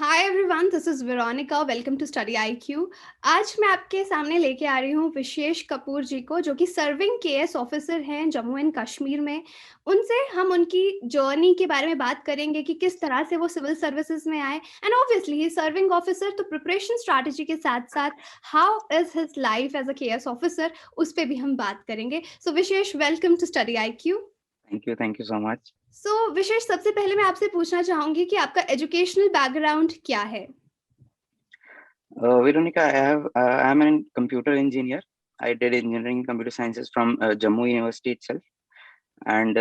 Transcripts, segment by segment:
Hi everyone, this is Veronica. Welcome to study I Q. आज मैं आपके सामने लेके आ रही हूँ विशेष कपूर जी को, जो कि सर्विंग केएस ऑफिसर हैं जम्मू एंड कश्मीर में। उनसे हम उनकी जर्नी के बारे में बात करेंगे कि किस तरह से वो सिविल सर्विसेज में आए, एंड ऑब्वियसली ही सर्विंग ऑफिसर, तो प्रिपरेशन स्ट्रैटेजी के साथ साथ how is his life as a KS officer, उस पर भी हम बात करेंगे। So Vishesh, welcome to study आई क्यू। Thank you so much. So Vishesh, सबसे पहले मैं आपसे पूछना चाहूंगी कि आपका एजुकेशनल बैकग्राउंड क्या है। Veronica, I'm a computer engineer. I did engineering in computer sciences from Jammu University itself. And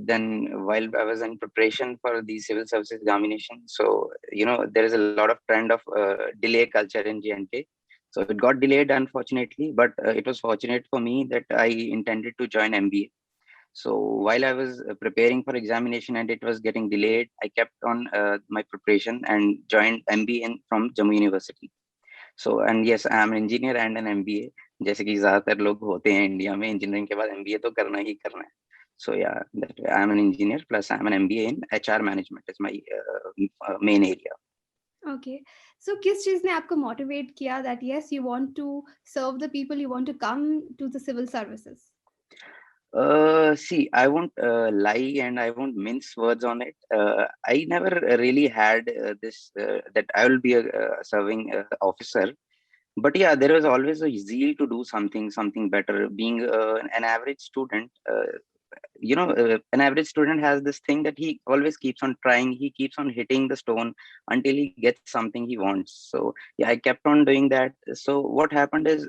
then while I was in preparation for the civil services examination, so, there is a lot of trend of delay culture in J&K. So it got delayed, unfortunately, but it was fortunate for me that I intended to join MBA. So while I was preparing for examination and it was getting delayed, I kept on my preparation and joined MBA from Jammu University. So and yes, I am an engineer and an MBA. जैसे कि ज्यादातर लोग होते हैं India में, engineering के बाद MBA तो करना ही करना है. So yeah, that way I am an engineer plus I am an MBA in HR management is my main area. Okay, so किस चीज ने आपको मोटिवेट किया that yes you want to serve the people, you want to come to the civil services? See, I won't lie and I won't mince words on it. I never really had this that I will be a serving officer. But yeah, there was always a zeal to do something better. Being an average student, an average student has this thing that he always keeps on trying. He keeps on hitting the stone until he gets something he wants. So yeah, I kept on doing that. So what happened is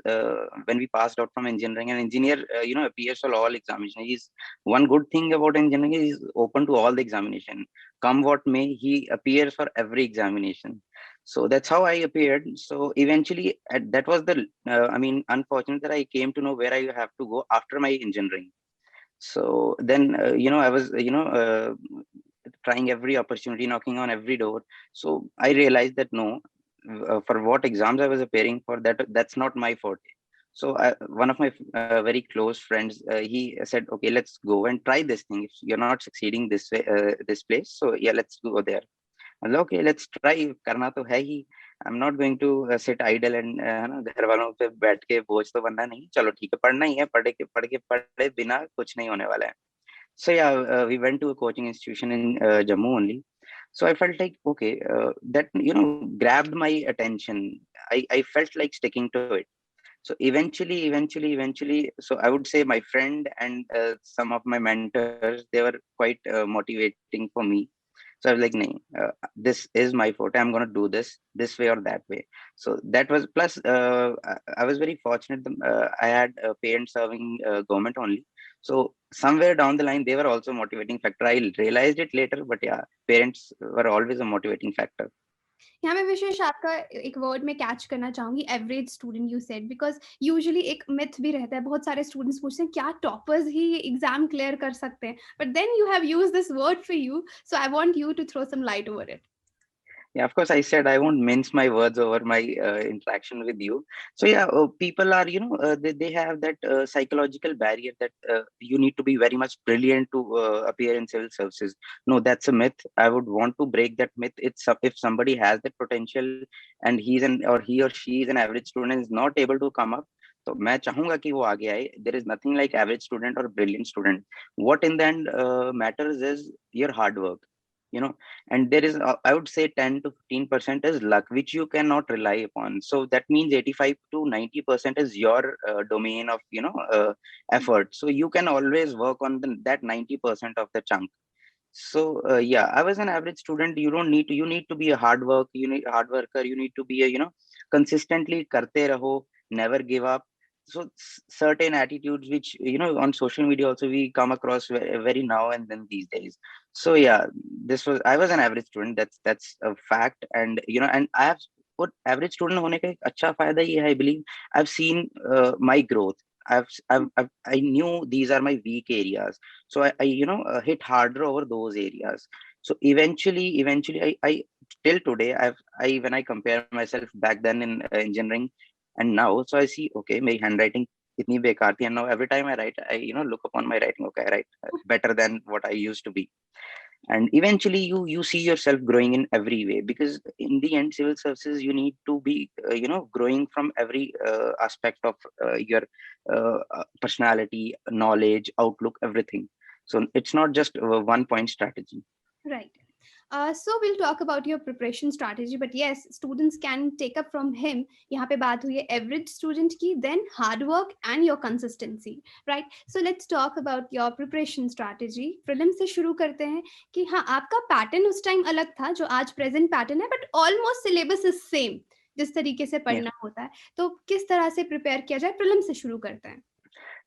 when we passed out from engineering, an engineer, appears for all examination. He's one good thing about engineering is he's open to all the examination. Come what may, he appears for every examination. So that's how I appeared. So eventually, that was the, unfortunate that I came to know where I have to go after my engineering. So then, I was, trying every opportunity, knocking on every door. So I realized that no, for what exams I was appearing for, that's not my forte. So one of my very close friends, he said, okay, let's go and try this thing. If you're not succeeding this way, this place, so yeah, let's go there. मतलब okay, let's try, करना तो है ही. I'm not going to sit idle and ना घर वालों पे बैठ के बोझ तो बनना नहीं. चलो ठीक है, पढ़ना ही है, पढ़े बिना कुछ नहीं होने वाला है. So yeah, we went to a coaching institution in Jammu only. So I felt like okay, that grabbed my attention. I felt like sticking to it. So eventually, so I would say my friend and some of my mentors, they were quite motivating for me. So I was like, "Nahin, this is my forte. I'm gonna do this way or that way." So that was plus. I was very fortunate. I had parents serving government only. So somewhere down the line, they were also motivating factor. I realized it later, but yeah, parents were always a motivating factor. यहाँ मैं विशेष आपका एक word में catch करना चाहूंगी, average student you said, because usually एक myth भी रहता है, बहुत सारे स्टूडेंट्स पूछते हैं क्या टॉपर्स ही ये एग्जाम क्लियर कर सकते हैं, but then you have used this word for you, so I want you to throw some light over it. Yeah, of course, I said I won't mince my words over my interaction with you. So yeah, people are, they have that psychological barrier that you need to be very much brilliant to appear in civil services. No, that's a myth. I would want to break that myth. If somebody has that potential and he or she is an average student and is not able to come up, तो मैं चाहूंगा कि वो आगे आए. There is nothing like average student or brilliant student. What in the end matters is your hard work. And there is I would say 10 to 15% is luck, which you cannot rely upon. So that means 85 to 90% is your domain of effort. So you can always work on that 90% of the chunk. So yeah, I was an average student. You need to be a hard worker. You need to be a consistently karte raho, never give up. So certain attitudes which on social media also we come across very now and then these days. So yeah, I was an average student. That's a fact. And and I have put average student होने का एक अच्छा फायदा ये है, I believe. I've seen my growth. I knew these are my weak areas, so I hit harder over those areas. So eventually I till today when I compare myself back then in engineering and now, so I see okay, my handwriting itni bekar thi, and now every time I write, I look upon my writing, okay, I write better than what I used to be. and eventually you see yourself growing in every way, because in the end civil services you need to be growing from every aspect of your personality, knowledge, outlook, everything. So it's not just one point strategy. Right. So we'll talk about your preparation strategy, but yes, students can take up from him. यहाँ पे बात हुई है average student की, then hard work and your consistency, right? So let's talk about your preparation strategy. Prelim से शुरू करते हैं कि हाँ आपका pattern उस time अलग था जो आज present pattern है, but almost syllabus is same जिस तरीके से Yeah. पढ़ना होता है. तो किस तरह से prepare किया जाए? Prelim से शुरू करते हैं.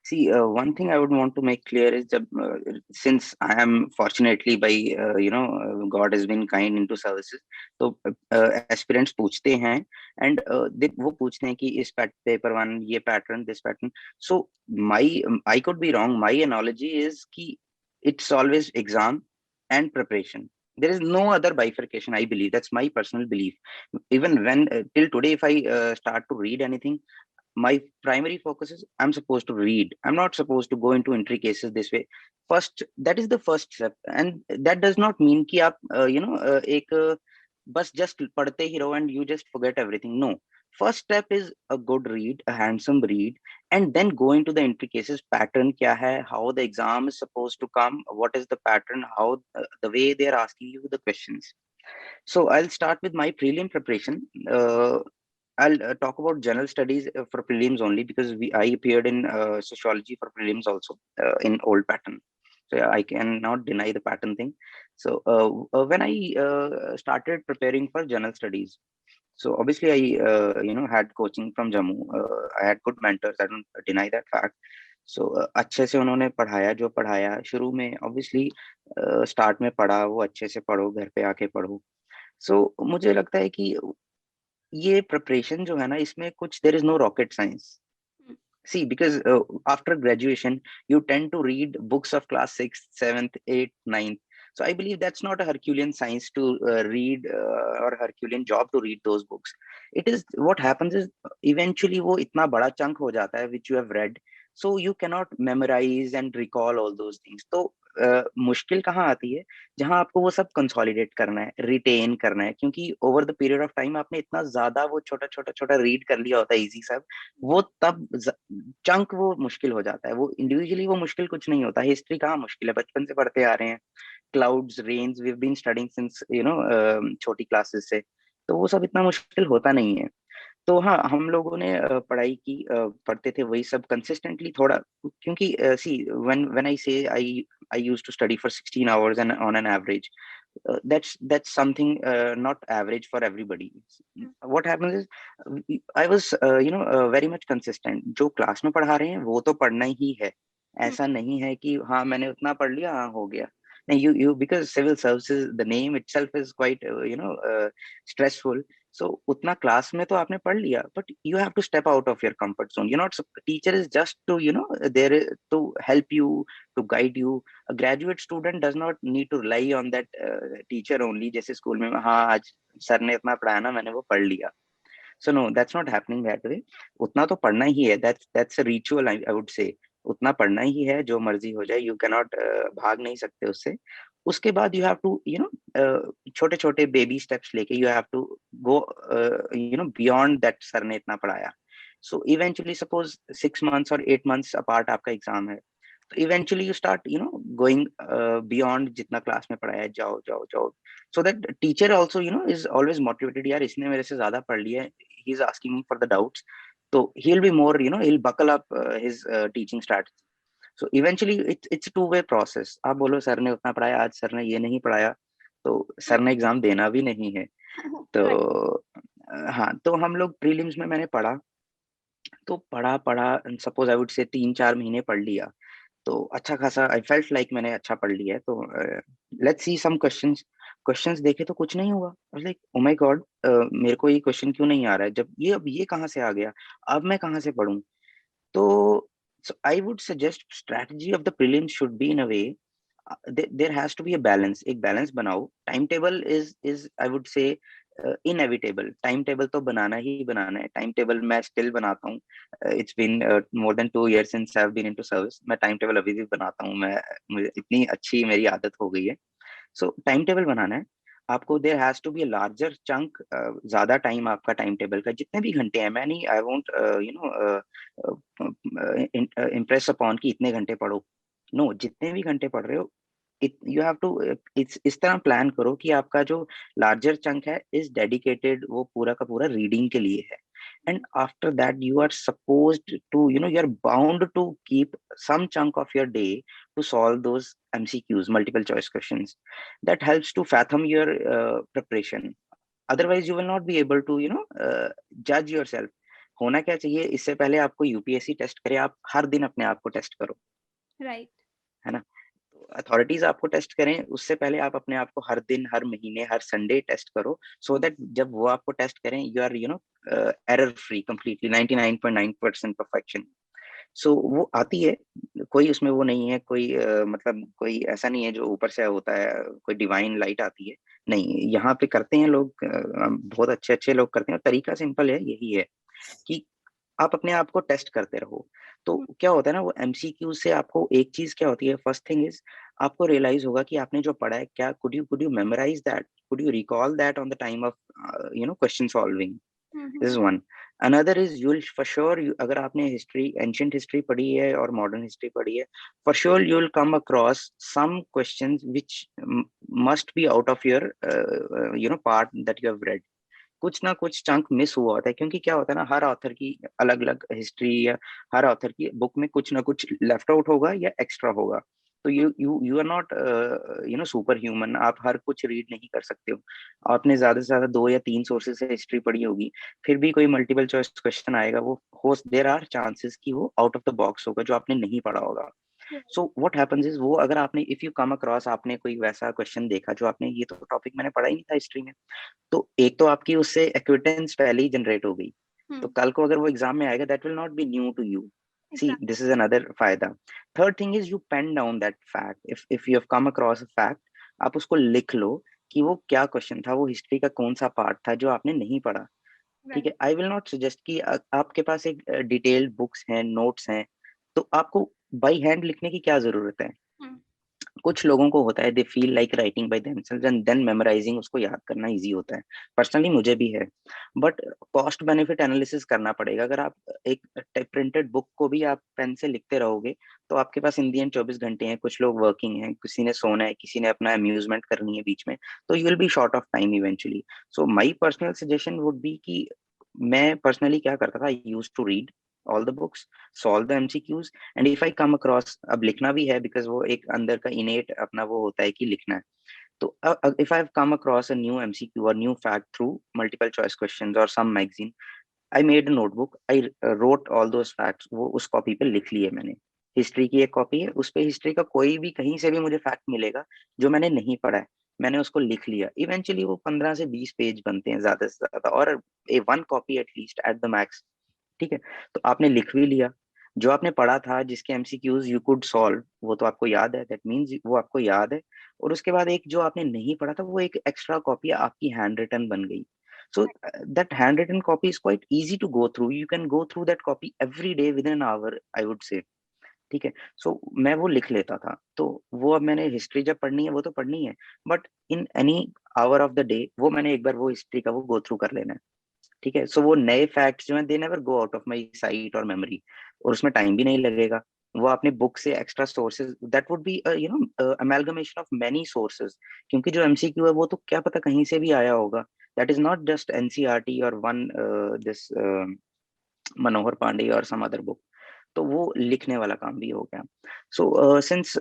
See, one thing I would want to make clear is that since I am fortunately by God has been kind into services, तो aspirants पूछते हैं and वो पूछते हैं कि इस paper one ये pattern, this pattern. So I could be wrong. My analogy is कि it's always exam and preparation. There is no other bifurcation. I believe that's my personal belief. Even when till today, if I start to read anything, my primary focus is I'm supposed to read. I'm not supposed to go into entry cases this way. First, that is the first step, and that does not mean कि आप एक बस just पढ़ते ही रहो and you just forget everything. No. First step is a good read, a handsome read, and then go into the entry cases. Pattern क्या है? How the exam is supposed to come? What is the pattern? How the way they are asking you the questions. So I'll start with my prelim preparation. I'll talk about general studies for prelims only, because I appeared in sociology for prelims also in old pattern. So yeah, I cannot deny the pattern thing. So when I started preparing for general studies, so obviously I had coaching from Jammu. I had good mentors. I don't deny that fact. So अच्छे से उन्होंने पढ़ाया, जो पढ़ाया शुरू में obviously start में पढ़ा वो अच्छे से पढ़ो, घर पे आके पढ़ो. So मुझे लगता है कि ये प्रिपरेशन जो है ना, इसमें कुछ there is no rocket science. See, because after graduation you tend to read books of class 6th, 7th, 8th, 9th. So I believe that's not a Herculean science to read or Herculean job to read those books. It is, what happens is eventually वो इतना बड़ा chunk हो जाता है which you have read, so you cannot memorize and recall all those things. तो मुश्किल कहाँ आती है? जहां आपको वो सब कंसोलिडेट करना है, रिटेन करना है, क्योंकि over the period of time आपने इतना ज्यादा वो छोटा छोटा छोटा रीड कर लिया होता है इजी सब, वो तब चंक वो मुश्किल हो जाता है. वो इंडिविजुअली वो मुश्किल कुछ नहीं होता. हिस्ट्री कहाँ मुश्किल है? बचपन से पढ़ते आ रहे हैं. Clouds, rains, we have been studying since छोटी क्लासेस से, तो वो सब इतना मुश्किल होता नहीं है. तो हाँ, हम लोगों ने पढ़ाई की, पढ़ते थे वही सब कंसिस्टेंटली थोड़ा, क्योंकि सी when I say I used to study for 16 hours and on an average, that's something not average for everybody. What happens is I was very much consistent. जो क्लास में पढ़ा रहे हैं वो तो पढ़ना ही है. ऐसा नहीं है कि हाँ मैंने उतना पढ़ लिया, हाँ हो गया. नहीं, you because civil services, the name itself is quite stressful. So उतना क्लास में तो आपने पढ़ लिया, but you have to step out of your comfort zone. You're not, teacher is just to there to help you, to guide you. A graduate student does not need to rely on that teacher only. जैसे school में हाँ आज sir ने इतना पढ़ाया ना, मैंने वो पढ़ लिया. So no, that's not happening that way. उतना तो पढ़ना ही है. That's a ritual, I would say. उतना पढ़ना ही है, जो मर्जी हो जाए. You cannot भाग नहीं सकते उससे. उसके बाद you have to छोटे छोटे baby steps लेके you have to go beyond that sir ने इतना पढ़ाया. So eventually suppose 6 months or 8 months apart आपका एग्जाम है, तो eventually you start going beyond जितना क्लास में पढ़ाया है. जाओ जाओ जाओ. So that teacher also is always motivated. यार इसने मेरे से ज्यादा पढ़ लिया है, he is asking me for the doubts, so he'll be more he'll buckle up his teaching strategy. So eventually it's a two-way process. आप बोलो सर ने उतना पढ़ाया, आज सर ने ये नहीं पढ़ाया, तो सर ने एग्जाम देना भी नहीं है. तो हाँ, तो हम लोग प्रीलिम्स में मैंने पढ़ा, तो पढ़ा सपोज आई वुड से 3-4 महीने पढ़ लिया, तो अच्छा खासा आई फेल्ट लाइक मैंने अच्छा पढ़ लिया है. तो लेट्स सी सम क्वेश्चंस देखे तो कुछ नहीं हुआ. लाइक ओ माय गॉड, मेरे को ये क्वेश्चन क्यों नहीं आ रहा है, जब ये अब ये कहाँ से आ गया, अब मैं कहाँ से पढ़ूं. तो I would suggest strategy of the prelims should be in a way, there has to be a balance. एक बैलेंस बनाओ. Time table is I would say inevitable. Time table तो बनाना ही बनाना है. टाइम टेबल मैं स्टिल बनाता हूँ. It's been more than 2 years since I have been into service. मैं time table अभी भी बनाता हूँ. मुझे इतनी अच्छी मेरी आदत हो गई है. सो टाइम टेबल बनाना है आपको, there has to be a larger chunk, ज्यादा टाइम आपका टाइम टेबल का जितने भी घंटे हैं, मैं नहीं, आई वोंट इम्प्रेस अपॉन कि इतने घंटे पढ़ो, नो, जितने भी घंटे पढ़ रहे हो यू हैव टू, इस तरह प्लान करो कि आपका जो लार्जर चंक है इज डेडिकेटेड, वो पूरा का पूरा रीडिंग के लिए है. And after that you are supposed to, you are bound to keep some chunk of your day to solve those MCQs, multiple choice questions. That helps to fathom your preparation. Otherwise you will not be able to, judge yourself. होना क्या चाहिए, इससे पहले आपको UPSC test करे, आप हर दिन अपने आप को टेस्ट करो, राइट। है ना. अथॉरिटीज आपको टेस्ट करें उससे पहले आप अपने आप को हर दिन, हर महीने, हर संडे टेस्ट करो, सो दैट जब वो आपको टेस्ट करें you are, error free completely, 99.9% perfection. So वो आती है, कोई उसमें वो नहीं है, कोई मतलब कोई ऐसा नहीं है जो ऊपर से होता है, कोई डिवाइन लाइट आती है, नहीं, यहाँ पे करते हैं लोग, बहुत अच्छे अच्छे लोग करते हैं. तरीका सिंपल है, यही है कि आप अपने आप को टेस्ट करते रहो. तो क्या होता है ना, वो एमसीक्यू से आपको एक चीज क्या होती है, फर्स्ट थिंग इज आपको रियलाइज होगा कि आपने जो पढ़ा है, क्या could you memorise that, could you recall that on the time of question solving. This is one. Another is you will for sure, अगर आपने हिस्ट्री, एंशिएंट हिस्ट्री पढ़ी है और मॉडर्न हिस्ट्री पढ़ी है, for sure you will come across some questions which must be out of your part that you have read. कुछ ना कुछ चंक मिस हुआ होता है, क्योंकि क्या होता है ना, हर ऑथर की अलग अलग हिस्ट्री, या हर ऑथर की बुक में कुछ ना कुछ लेफ्ट आउट होगा या एक्स्ट्रा होगा. तो you are not super human, आप हर कुछ रीड नहीं कर सकते हो. आपने ज्यादा से ज्यादा 2 या 3 सोर्सेज से हिस्ट्री पढ़ी होगी, फिर भी कोई मल्टीपल चॉइस क्वेश्चन आएगा, वो हो, देयर आर चांसेस कि वो आउट ऑफ द बॉक्स होगा जो आपने नहीं पढ़ा होगा. सो व्हाट हैपेंस इज, वो अगर आपने, इफ यू कम अक्रॉस, आपने कोई वैसा क्वेश्चन देखा जो आपने, ये तो टॉपिक मैंने पढ़ा ही नहीं था हिस्ट्री में, तो एक तो आपकी उससे एक्विटेंस पहले ही जनरेट हो गई, तो कल को अगर वो एग्जाम में आएगा, that will not be new to you. See, this is another फायदा. Third thing is you pen down that fact, if you have come across a fact, आप उसको लिख लो कि वो क्या क्वेश्चन था, वो हिस्ट्री का कौन सा पार्ट था जो आपने नहीं पढ़ा. ठीक है, आई विल नॉट सजेस्ट कि आपके पास एक डिटेल्ड बुक्स हैं, नोट्स हैं, तो आपको बाई हैंड लिखने की क्या जरूरत है. कुछ लोगों को होता है, they feel like writing by themselves and then memorising, उसको याद करना इजी होता है. पर्सनली मुझे भी है, बट कॉस्ट बेनिफिट एनालिसिस करना पड़ेगा. अगर आप एक प्रिंटेड बुक को भी आप पेन से लिखते रहोगे, तो आपके पास इन दी एंड 24 घंटे हैं, कुछ लोग वर्किंग हैं, किसी ने सोना है, किसी ने अपना अम्यूजमेंट करनी है बीच में, तो you will be short of time eventually. So my personal suggestion would be कि मैं पर्सनली क्या करता था, I use to read all the books, solve the MCQs, and if I come across, अब लिखना भी है बिकॉज वो एक अंदर का इनेट अपना वो होता है कि लिखना है. तो if I have come across a new MCQ और new fact through multiple choice questions और some magazine, I made a notebook, I wrote all those facts, वो उस कॉपी पे लिख लिए मैंने. हिस्ट्री की एक कॉपी है, उस पे हिस्ट्री का कोई भी कहीं से भी मुझे फैक्ट मिलेगा जो मैंने नहीं पढ़ा है, मैंने उसको लिख लिया. इवेंचुअली वो 15 से 20 पेज बनते हैं ज्यादा से ज्यादा, और a one copy at least at the max. ठीक है, तो आपने लिख भी लिया, जो आपने पढ़ा था, जिसके एमसीक्यूज यू कुड सॉल्व, वो तो आपको याद है, दैट मींस वो आपको याद है. और उसके बाद एक जो आपने नहीं पढ़ा था, वो एक एक्स्ट्रा कॉपी आपकी हैंड रिटन बन गई. So that hand written copy is quite easy to go through, you can go through that copy every day within an hour, I would say. ठीक है, सो मैं वो लिख लेता था, तो वो अब मैंने हिस्ट्री जब पढ़नी है वो तो पढ़नी है, but in any hour of the day वो मैंने एक बार वो हिस्ट्री का वो गो थ्रू कर लेना है. ठीक है, सो वो नए फैक्ट्स जो हैं, they never go out of my site और मेमोरी, और उसमें टाइम भी नहीं लगेगा. वो आपने बुक से extra sources, that would be amalgamation of many sources, क्योंकि जो एमसीक्यू है वो तो क्या पता कहीं से भी आया होगा. That is not just NCERT और वन दिस मनोहर पांडे और सम अदर बुक. तो वो लिखने वाला काम भी हो गया. सो सिंस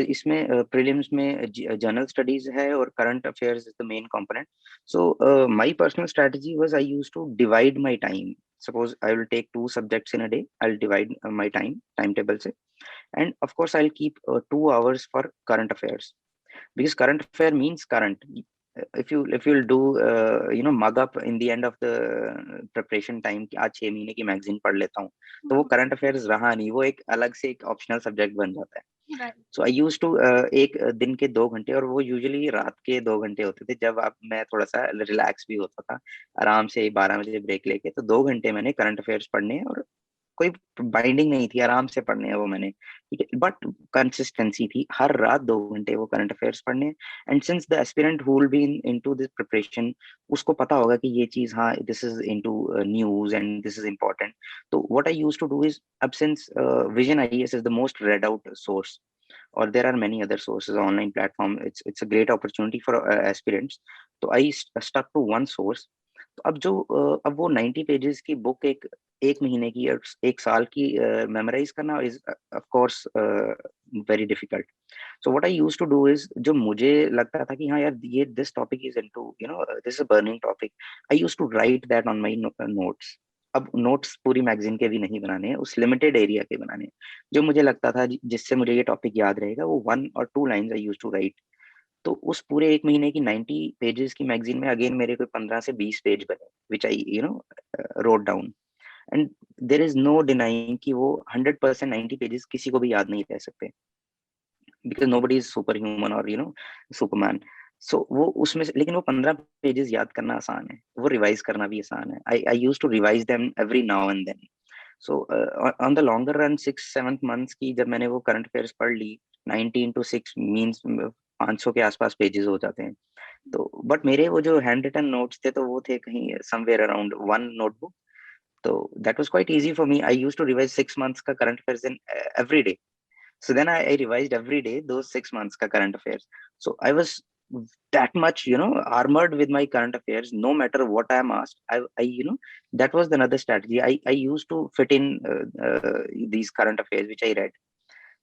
इसमें प्रीलिम्स में जनरल स्टडीज है और current affairs is the main component. So my personal strategy was I used to divide my time. Suppose I will take 2 subjects in a day. I'll divide my timetable se, and of course I'll keep 2 hours for current affairs, because current affair means current. If you'll do mug up in the end of the preparation time कि आज 6 महीने की magazine पढ़ लेता हूँ, तो वो current affairs रहा नहीं, वो एक अलग से एक ऑप्शनल सब्जेक्ट बन जाता है. सो आई यूज टू एक दिन के 2 घंटे, और वो यूजुअली रात के 2 घंटे होते थे, जब आप मैं थोड़ा सा रिलैक्स भी होता था, आराम से 12 बजे ब्रेक लेके, तो 2 घंटे मैंने करंट अफेयर्स पढ़ने और कोई बाइंडिंग नहीं थी, आराम से पढ़ने हैं वो मैंने, ठीक है, बट कंसिस्टेंसी थी, हर रात 2 घंटे वो करंट अफेयर्स पढ़ने। And since the aspirant who will be into this preparation, उसको पता होगा कि ये चीज, हाँ, this is into news and this is important. तो what I used to do is, अब since Vision IAS is the most read out source, or there are many other sources online platform, it's a great opportunity for aspirants. तो I stuck to one source. तो अब जो अब वो 90 pages की book एक एक महीने की और एक साल की मेमोराइज करना is of course very difficult. So what I used to do is, जो मुझे लगता था कि हाँ यार ये this topic is into you know this is a burning topic, I used to write that on my notes. अब notes पूरी मैगजीन के भी नहीं बनाने हैं, उस लिमिटेड एरिया के बनाने हैं। जो मुझे लगता था जिससे मुझे ये टॉपिक याद रहेगा, वो 1 और 2 lines I used to write. तो उस पूरे एक महीने की 90 पेजेस की मैगजीन में अगेन मेरे कोई 15 से 20 पेज बने, which I wrote down. And there is no denying कि वो 100% 90 पेजेस किसी को भी याद नहीं रह सकते, because nobody is super human और सुपरमैन। सो वो उसमें से, लेकिन वो 15 पेजेस याद करना आसान है, वो रिवाइज करना भी आसान है। I use to revise them every now and then. So on the longer run 6-7 months की जब मैंने वो करंट अफेयर्स पढ़ ली, 19 to 6 मीन्स 500 के आसपास पेजेस हो जाते हैं। तो बट मेरे वो जो हैंड रिटन नोट्स थे, तो वो थे कहीं समवेयर अराउंड 1 नोटबुक। तो that was quite easy for me. I used to revise 6 months का current affairs in every day. So then I revised every day those 6 months ka current affairs. So I was that much, armored with my current affairs. No matter what I am asked, that was another strategy. I used to fit in these current affairs which I read.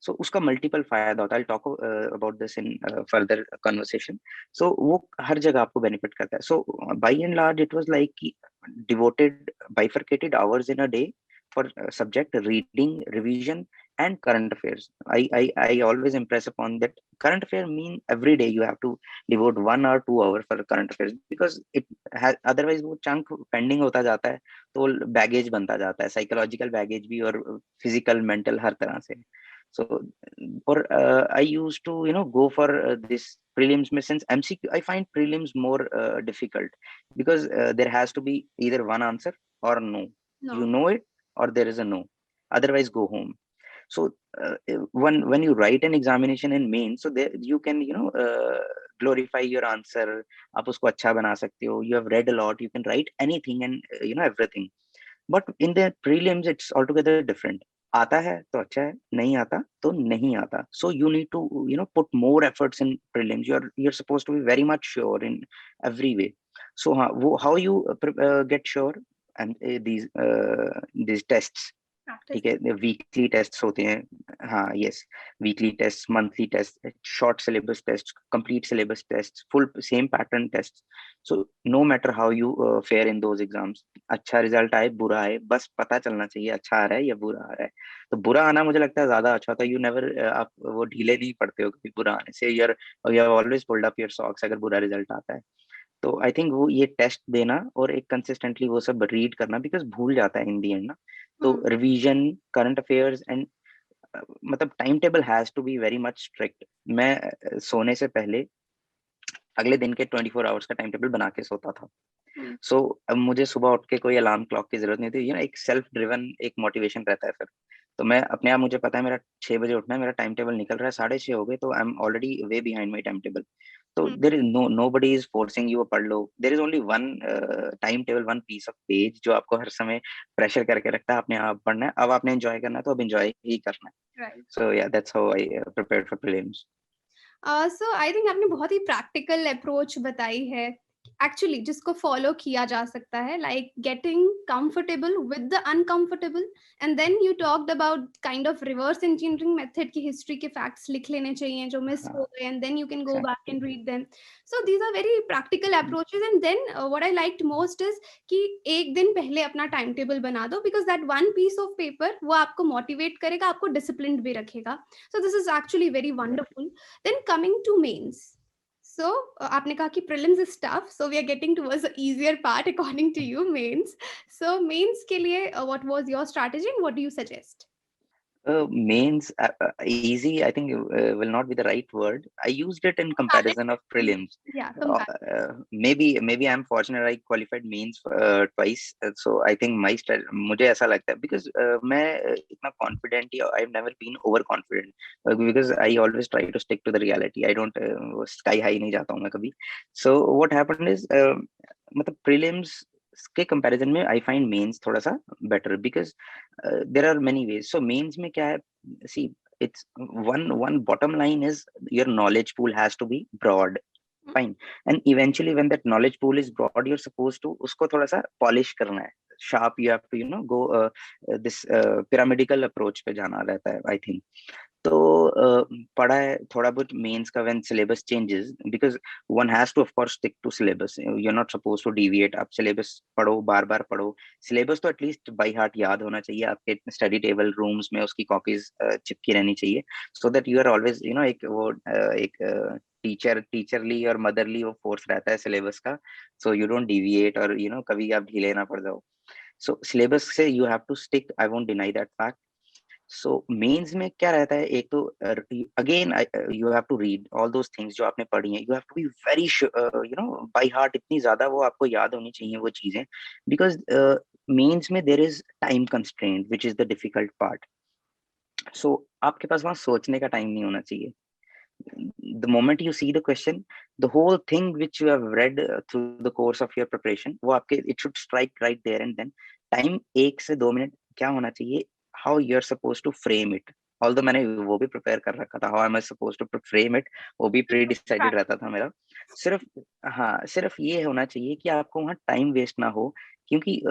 So उसका multiple फायदा होता है. I'll talk about this in further conversation. So वो हर जगह आपको benefit करता है. So by and large it was like devoted bifurcated hours in a day for subject reading, revision, and current affairs. I always impress upon that current affair mean every day you have to devote 1 or 2 hours for current affairs, because it has otherwise वो chunk pending होता जाता है, तो baggage बनता जाता है, psychological baggage भी और physical mental हर तरह से. So for I used to go for this prelims since MCQ. I find prelims more difficult because there has to be either one answer or no. You know it or there is a no, otherwise go home. So when you write an examination in main, so there you can glorify your answer. आप उसको अच्छा बना सकते हो. You have read a lot, you can write anything and everything. But in the prelims it's altogether different. आता है तो अच्छा है, नहीं आता तो नहीं आता. So you need to put more efforts in prelims. You're supposed to be very much sure in every way. So how you get sure, and these tests, ठीक है, वीकली टेस्ट होते हैं. हाँ, yes, weekly test, monthly test, short syllabus test, complete syllabus test, full same pattern test. So no matter how you fare in those exams, अच्छा result आए बुरा आए, बस पता चलना चाहिए अच्छा आ रहा है या बुरा आ रहा है. तो बुरा आना मुझे लगता है ज्यादा अच्छा होता है. यू नेवर आप वो ढीले नहीं पड़ते हो कभी बुरा आने से. You have always pulled up your socks अगर बुरा रिजल्ट आता है. तो आई थिंक वो ये टेस्ट देना और एक कंसिस्टेंटली वो सब रीड करना, बिकॉज भूल जाता है इन दी एंड ना. तो रिवीजन, करंट अफेयर्स एंड मतलब time table has to be very much strict. मैं सोने से पहले अगले दिन के 24 आवर्स का टाइम टेबल बना के सोता था. सो अब मुझे सुबह उठ के कोई अलार्म क्लॉक की जरूरत नहीं थी. एक सेल्फ ड्रिवन एक मोटिवेशन रहता है फिर. तो मैं अपने आप, मुझे पता है मेरा 6 बजे उठना है, मेरा टाइम टेबल निकल रहा है, 6:30 हो गए, तो I am already way behind my time table. तो there is nobody is forcing you पढ़ लो. There is only one time table, one piece of page जो आपको हर समय प्रेशर करके रखता है. आपने आप पढ़ना है, अब आपने एंजॉय करना है, तो अब एंजॉय ही करना है. सो या that's how I prepared for prelims. So I think आपने बहुत ही प्रैक्टिकल अप्रोच बताई है एक्चुअली, जिसको फॉलो किया जा सकता है, like getting comfortable with the uncomfortable. And then you talked about kind of reverse engineering method की हिस्ट्री के फैक्ट्स लिख लेने चाहिए जो मिस हो गए, and then you can go back and read them. So these are very practical approaches. And then what I liked most is कि एक दिन पहले अपना टाइम टेबल बना दो, because that one piece of paper वो आपको मोटिवेट करेगा, आपको डिसिप्लिन भी रखेगा. So this is actually very wonderful. Then coming to mains. So आपने कहा कि prelims is tough, so we are getting towards the easier part according to you, mains. So mains के लिए what was your strategy and what do you suggest? Mains easy, I think will not be the right word. I used it in comparison of prelims. Yeah, compare. Maybe I'm fortunate I qualified mains twice. So I think मुझे ऐसा लगता है because मैं इतना confident या I've never been overconfident because I always try to stick to the reality. I don't sky high नहीं जाता हूँ मैं कभी. So what happened is मतलब prelims के कंपैरिजन में आई फाइंड मेंस थोड़ा सा better because there are many ways. So mains में क्या है, सी it's one bottom line is your knowledge pool has to be broad, fine, and eventually when that knowledge pool is broad you're supposed to usko thoda sa polish karna hai, sharp, you have to go this pyramidal approach पे जाना रहता है, I think. तो पढ़ा है थोड़ा बहुत mains का when syllabus changes because one has to of course stick to syllabus, you're not supposed to deviate. आप syllabus पढ़ो, बार बार पढ़ो. syllabus तो एटलीस्ट बाई हार्ट याद होना चाहिए, आपके स्टडी टेबल रूम्स में उसकी कॉपीज चिपकी रहनी चाहिए so that you are always एक वो एक टीचरली और मदरली वो फोर्स रहता है सिलेबस का, so you don't deviate और कभी आप ढीले ना पड़ जाओ. so syllabus से you have to stick, I won't deny that fact. So mains में क्या रहता है, एक तो again you have to read all those things जो आपने पढ़ी हैं, you have to be very by heart, इतनी ज्यादा वो आपको याद होनी चाहिए वो चीजें, बिकॉज मेंस में there is time constraint which is the difficult part. So आपके पास वहां सोचने का टाइम नहीं होना चाहिए. The moment you see the question, the whole thing which you have read through the course of your preparation, वो आपके it should strike right there and then. Time 1 से 2 मिनट क्या होना चाहिए, how you're supposed to frame it. Although मैंने वो भी prepare कर रखा था, how am I supposed to frame it, वो भी pre-decided रहता था मेरा. सिर्फ सिर्फ ये होना चाहिए कि आपको वहाँ टाइम वेस्ट ना हो, क्योंकि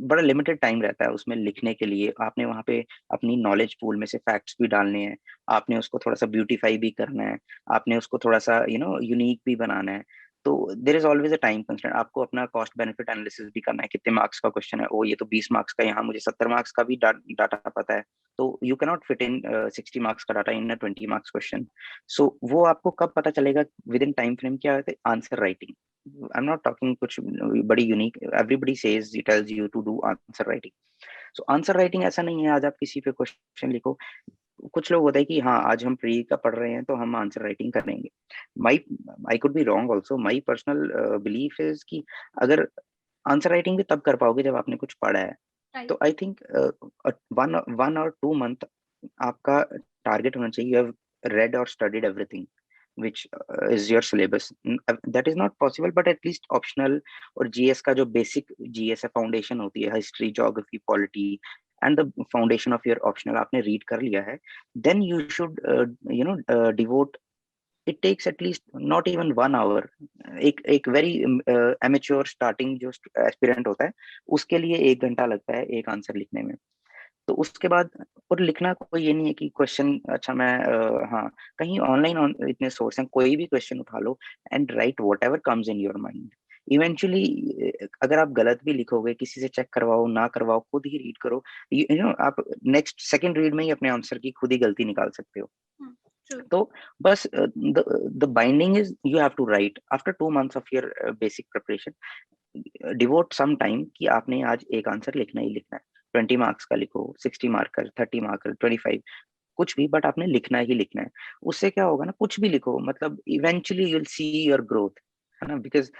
बड़ा लिमिटेड टाइम रहता है उसमें लिखने के लिए. आपने वहाँ पे अपनी नॉलेज पूल में से फैक्ट्स भी डालने हैं, आपने उसको थोड़ा सा ब्यूटीफाई भी करना है, आपने उसको थोड़ा सा यूनिक भी बनाना है. तो there is always a time constraint. आपको अपना कॉस्ट बेनिफिट एनालिसिस भी करना है, कितने मार्क्स का क्वेश्चन है, ओ ये तो 20 मार्क्स का, यहाँ मुझे 70 मार्क्स का भी डाटा पता है, तो you can not fit in 60 marks का data in a 20 marks question. So वो आपको कब पता चलेगा, विद इन टाइम फ्रेम. क्या होता है answer writing. I am not talking कुछ बड़ी unique, everybody says it tells you to do answer writing. So answer writing ऐसा नहीं है आज आप किसी पे क्वेश्चन लिखो. कुछ लोग होता है कि हाँ आज हम प्री का पढ़ रहे हैं तो हम आंसर राइटिंग करेंगे. My I could be wrong also. My personal belief is कि अगर आंसर राइटिंग भी तब कर पाओगे जब आपने कुछ पढ़ा है. तो आई थिंक 1 or 2 month आपका टारगेट होना चाहिए. You have read or studied everything which is your syllabus. That is not possible but at least optional. और GS का जो basic GS है, फाउंडेशन होती है, history, geography, polity and the foundation of your optional आपने read कर लिया है, then you should devote, it takes at least not even 1 hour. एक very amateur starting जो aspirant होता है उसके लिए 1 घंटा लगता है एक आंसर लिखने में. तो उसके बाद और लिखना कोई ये नहीं है कि क्वेश्चन, अच्छा मैं हाँ कहीं ऑनलाइन इतने सोर्स हैं, कोई भी क्वेश्चन उठा लो and write whatever comes in your mind. Eventually अगर आप गलत भी लिखोगे, किसी से चेक करवाओ ना करवाओ, खुद ही रीड करो, आप नेक्स्ट सेकंड रीड में ही अपने आंसर की खुद ही गलती निकाल सकते हो. तो बस the binding is you have to write after 2 months of your basic preparation. Devote some time कि आपने आज एक आंसर लिखना ही लिखना है. 20 मार्क्स का लिखो, 60 मार्क का, 30 मार्क का, 25, कुछ भी, बट आपने लिखना ही लिखना है. उससे क्या होगा ना, कुछ भी लिखो मतलब eventually you will see your growth, है ना. बिकॉज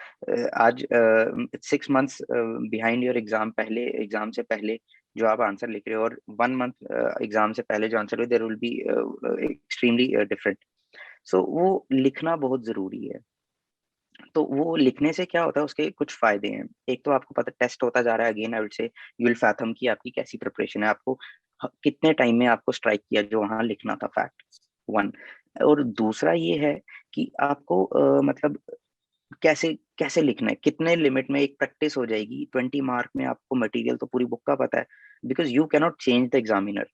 आज 6 months बिहाइंड योर एग्जाम, पहले एग्जाम से पहले जो आप आंसर लिख रहे हो और 1 month एग्जाम से पहले जो आंसर हो, there will be extremely different. So वो लिखना बहुत जरूरी है. तो वो लिखने से क्या होता है, उसके कुछ फायदे हैं. एक तो आपको पता टेस्ट होता जा रहा है, again I will say you will fathom कि आपकी कैसी प्रिपरेशन है, आपको कितने टाइम में आपको स्ट्राइक किया जो वहां लिखना था, फैक्ट 1. और दूसरा ये है कि आपको मतलब कैसे कैसे लिखना है, कितने लिमिट में, एक प्रैक्टिस हो जाएगी. 20 मार्क में आपको मटेरियल तो पूरी बुक का पता है, because you cannot change the examiner.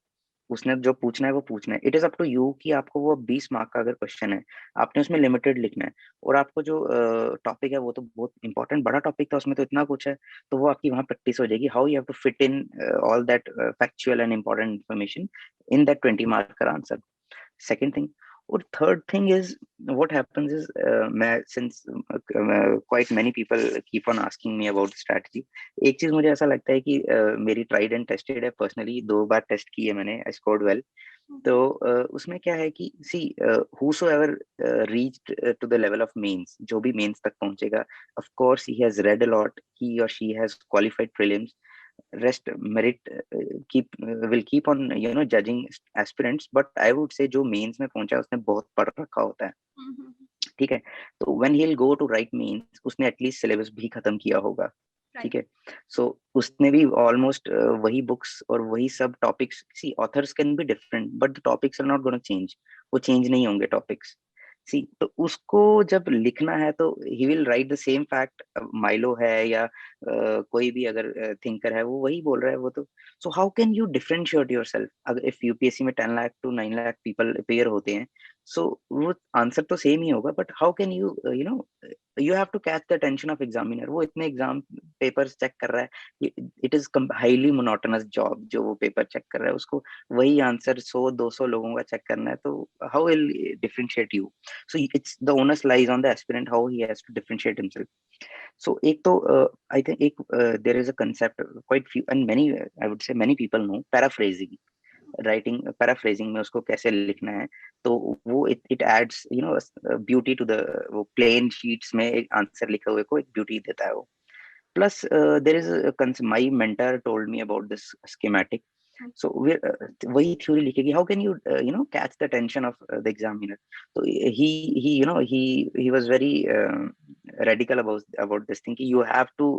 उसने जो पूछना है वो पूछना है. It is up to you कि आपको वो 20 मार्क का अगर क्वेश्चन है, आपने उसमें लिमिटेड लिखना है, और आपको जो टॉपिक है वो तो बहुत इंपॉर्टेंट बड़ा टॉपिक था, उसमें तो इतना कुछ है, तो वो आपकी वहाँ प्रैक्टिस हो जाएगी. How you have to fit in all that factual and important information in that 20 mark का आंसर. Second thing. और third thing is what happens is, since quite many people keep on asking me about strategy, एक चीज मुझे ऐसा लगता है कि मेरी tried and tested है, personally 2 बार टेस्ट की है मैंने, I scored well. तो उसमें क्या है कि सी whosoever reached to the level of mains, जो भी mains तक पहुंचेगा, of course he has read a lot, he or she has qualified prelims, rest merit will keep on judging aspirants, but I would say जो mains में पहुंचा है उसने बहुत पढ़ रखा होता है, ठीक है. तो when he'll go to write mains, उसने एटलीस्ट सिलेबस भी खत्म किया होगा, ठीक है. सो उसने भी ऑलमोस्ट वही बुक्स और वही सब topics, see authors can be different but the topics are not gonna change, वो चेंज नहीं होंगे टॉपिक्स. सी तो उसको जब लिखना है तो ही will write the same fact, माइलो है या कोई भी अगर थिंकर है वो वही बोल रहा है वो तो. So how can you differentiate yourself? अगर इफ यूपीएससी में 10 lakh to 9 lakh people appear होते हैं, सो वो आंसर तो सेम ही होगा, but how can you you have to catch the attention of examiner. वो इतने एग्जाम पेपर्स चेक कर रहा है, it is highly monotonous job जो वो पेपर चेक कर रहा है, उसको वही आंसर 100-200 लोगों का चेक करना है, तो how will differentiate you? So it's the onus lies on the aspirant how he has to differentiate himself. So एक तो आई थिंक एक there is a concept quite few and many, I would say many people know, paraphrasing. Writing paraphrasing में उसको कैसे लिखना है, तो वो it aids beauty to the, वो प्लेन शीट्स में एक आंसर लिखे हुए को एक ब्यूटी देता है वो. Plus there is my mentor told me about this schematic. So वही थ्योरी लिखेगी, how can you catch the attention of the examiner. तो he was very radical about this thing कि you have to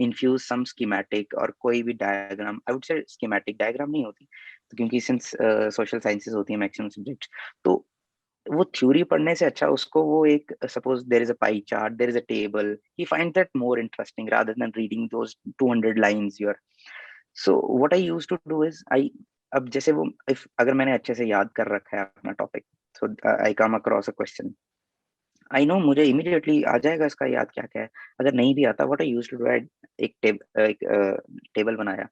infuse some schematic और कोई भी diagram. I would say schematic diagram नहीं होती, तो क्योंकि since social sciences होती है मैक्सिमम सब्जेक्ट्स, तो वो थ्योरी पढ़ने से अच्छा उसको वो एक, suppose there is a pie chart, there is a table, he find that more interesting rather than reading those 200 lines your. So what I used to do is, I, अब जैसे वो इफ अगर मैंने अच्छे से याद कर रखा है अपना topic, so I come across a question, I know मुझे इमीडिएटली आ जाएगा इसका याद क्या क्या है. अगर नहीं भी आता, what I used to do, एक टेबल बनाया,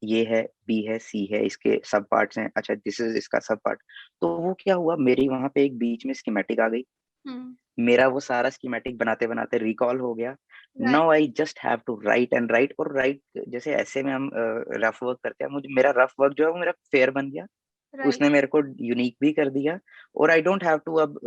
ये है, बी है, सी है, इसके सब पार्ट्स हैं, अच्छा दिस इज इसका सब पार्ट. तो वो क्या हुआ, मेरी वहां पे एक बीच में स्कीमेटिक आ गई, मेरा वो सारा स्कीमेटिक बनाते बनाते रिकॉल हो गया. Now I just have to write and write, और राइट जैसे ऐसे में हम रफ वर्क करते हैं, मुझे मेरा रफ वर्क जो है वो मेरा फेयर बन गया, उसने मेरे को यूनिक भी कर दिया, और आई डोंट हैव टू अब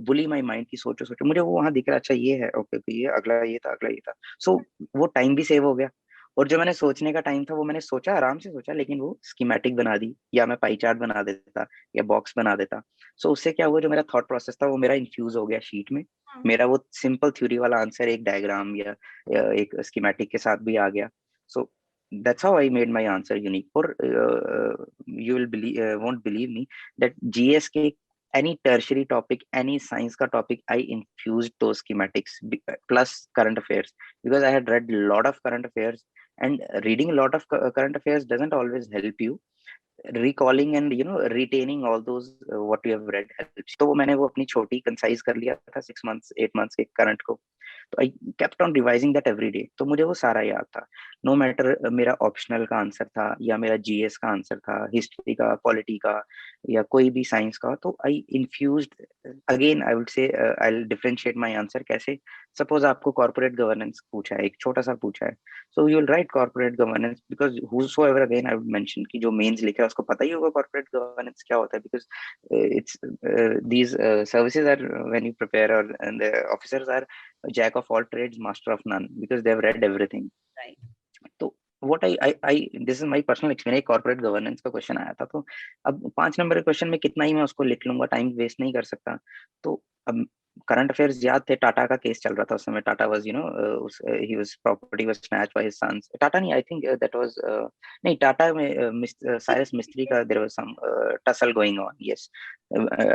बुली माय माइंड की सोचो सोचो, मुझे वो वहां दिख रहा, अच्छा ये है, ओके ये अगला ये था, अगला ये था. सो वो टाइम भी सेव हो गया, और जो मैंने सोचने का टाइम था वो मैंने सोचा, आराम से सोचा, लेकिन वो स्कीमेटिक बना दी, या मैं पाई चार्ट बना देता या बॉक्स बना देता. सो उससे क्या हुआ, जो मेरा थॉट प्रोसेस था वो मेरा इन्फ्यूज हो गया शीट में, मेरा वो सिंपल थ्योरी वाला आंसर एक डायग्राम या एक स्कीमेटिक के साथ भी आ गया. सो that's how I made my answer unique. Or you will won't believe me that GS के any tertiary topic, any science का topic, I infused those schematics plus current affairs, because I had read a lot of current affairs, and reading a lot of current affairs doesn't always help you. Recalling and retaining all those what you have read helps. तो वो मैंने वो अपनी छोटी concise कर लिया था 6 months 8 months के करंट को. तो आई kept on revising that every day, तो मुझे वो सारा याद था, नो मैटर मेरा ऑप्शनल का आंसर था या मेरा जीएस का आंसर था, हिस्ट्री का, पॉलिटी का, या कोई भी साइंस का. तो I infused again, I would say I will differentiate my answer कैसे. सपोज आपको कॉर्पोरेट गवर्नेंस पूछा है, एक छोटा सा पूछा है, so you will write corporate governance, because whosoever again I would mention कि जो मेंस लिखा है उसको पता ही होगा कॉर्पोरेट गवर्नेंस क्या होता है, because it's these services are, when you prepare, or and the officers are jack of all trades, master of none, because they have read everything. Right. तो what I this is my personal experience. Corporate governance का question आया था, तो अब 5 number के question में कितना ही मैं उसको लिख लूंगा, टाइम वेस्ट नहीं कर सकता. तो अब करंट अफेयर्स याद थे, टाटा का केस चल रहा था उस समय, Tata was he was property was snatched by his sons, Tata नहीं, आई थिंक दैट वाज नहीं, टाटा में साइरस मिस्त्री का there was some tussle going on, yes,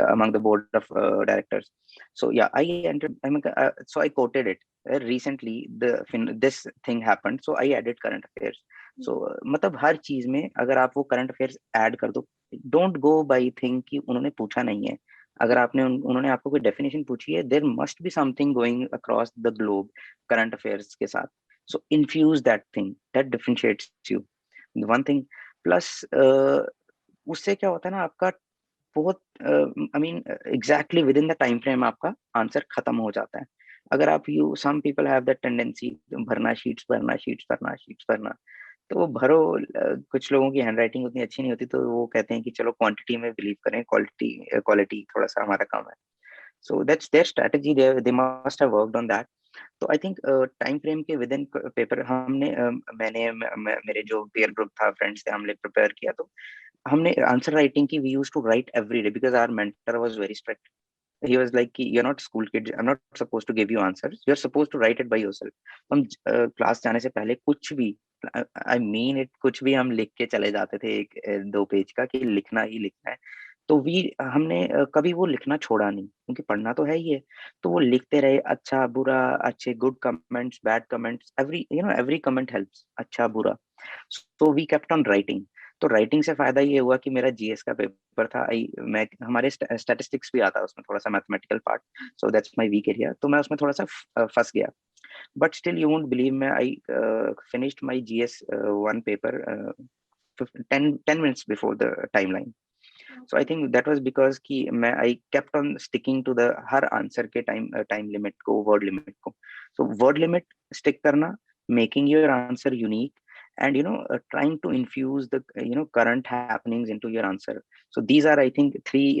among the board of directors. So yeah, I entered, I mean, so I quoted it recently, this thing happened, so I added current affairs. So मतलब हर चीज में अगर आप वो current affairs add कर दो, don't go bye think कि उन्होंने पूछा नहीं है. अगर उन्होंने आपको कोई डेफिनेशन पूछी है, there must be something going across the globe current affairs के साथ. So infuse that thing, that differentiates you, one thing. Plus उससे क्या होता है ना, आपका बहुत I mean exactly within the time frame आपका आंसर खत्म हो जाता है। अगर आप you some people have that tendency भरना शीट्स भरना शीट्स भरना शीट्स भरना, तो वो भरो, कुछ लोगों की हैंडराइटिंग उतनी अच्छी नहीं होती, तो वो कहते हैं कि चलो क्वांटिटी में बिलीव करें, क्वालिटी क्वालिटी थोड़ा सा हमारा कम है। So that's their strategy, they must have worked on that. तो आई थिंक टाइम फ्रेम के विद इन पेपर हमने मेरे जो पीयर ग्रुप था, फ्रेंड्स थे, हमने प्रिपेयर किया। तो हमने आंसर राइटिंग की, we used to write every day because our mentor was very strict. He was like, you're not school kids, I'm not supposed to give you answers, you're supposed to write it by yourself. हम class जाने से पहले कुछ भी, I mean it, कुछ भी हम लिख के चले जाते थे, एक 2 पेज का, कि लिखना ही लिखना है। तो वी हमने कभी वो लिखना छोड़ा नहीं, क्योंकि पढ़ना तो है ही है। तो वो लिखते रहे, अच्छा बुरा, अच्छे good comments, bad comments, every every comment helps, अच्छा बुरा। So we kept on writing. तो राइटिंग से फायदा ये हुआ कि मेरा जीएस का पेपर था, आई मैं हमारे स्टैटिस्टिक्स भी आता है उसमें, थोड़ा सा mathematical part, so that's my weak area, तो मैं उसमें थोड़ा सा फंस गया। But still you won't believe, मैं I finished my GS one paper 10 minutes before the timeline. So I think that was because कि मैं I kept on sticking to the हर आंसर के टाइम लिमिट को, वर्ड लिमिट को। So word limit stick करना, making your answer unique, and trying to infuse the current happenings into your answer. So these are, I think, three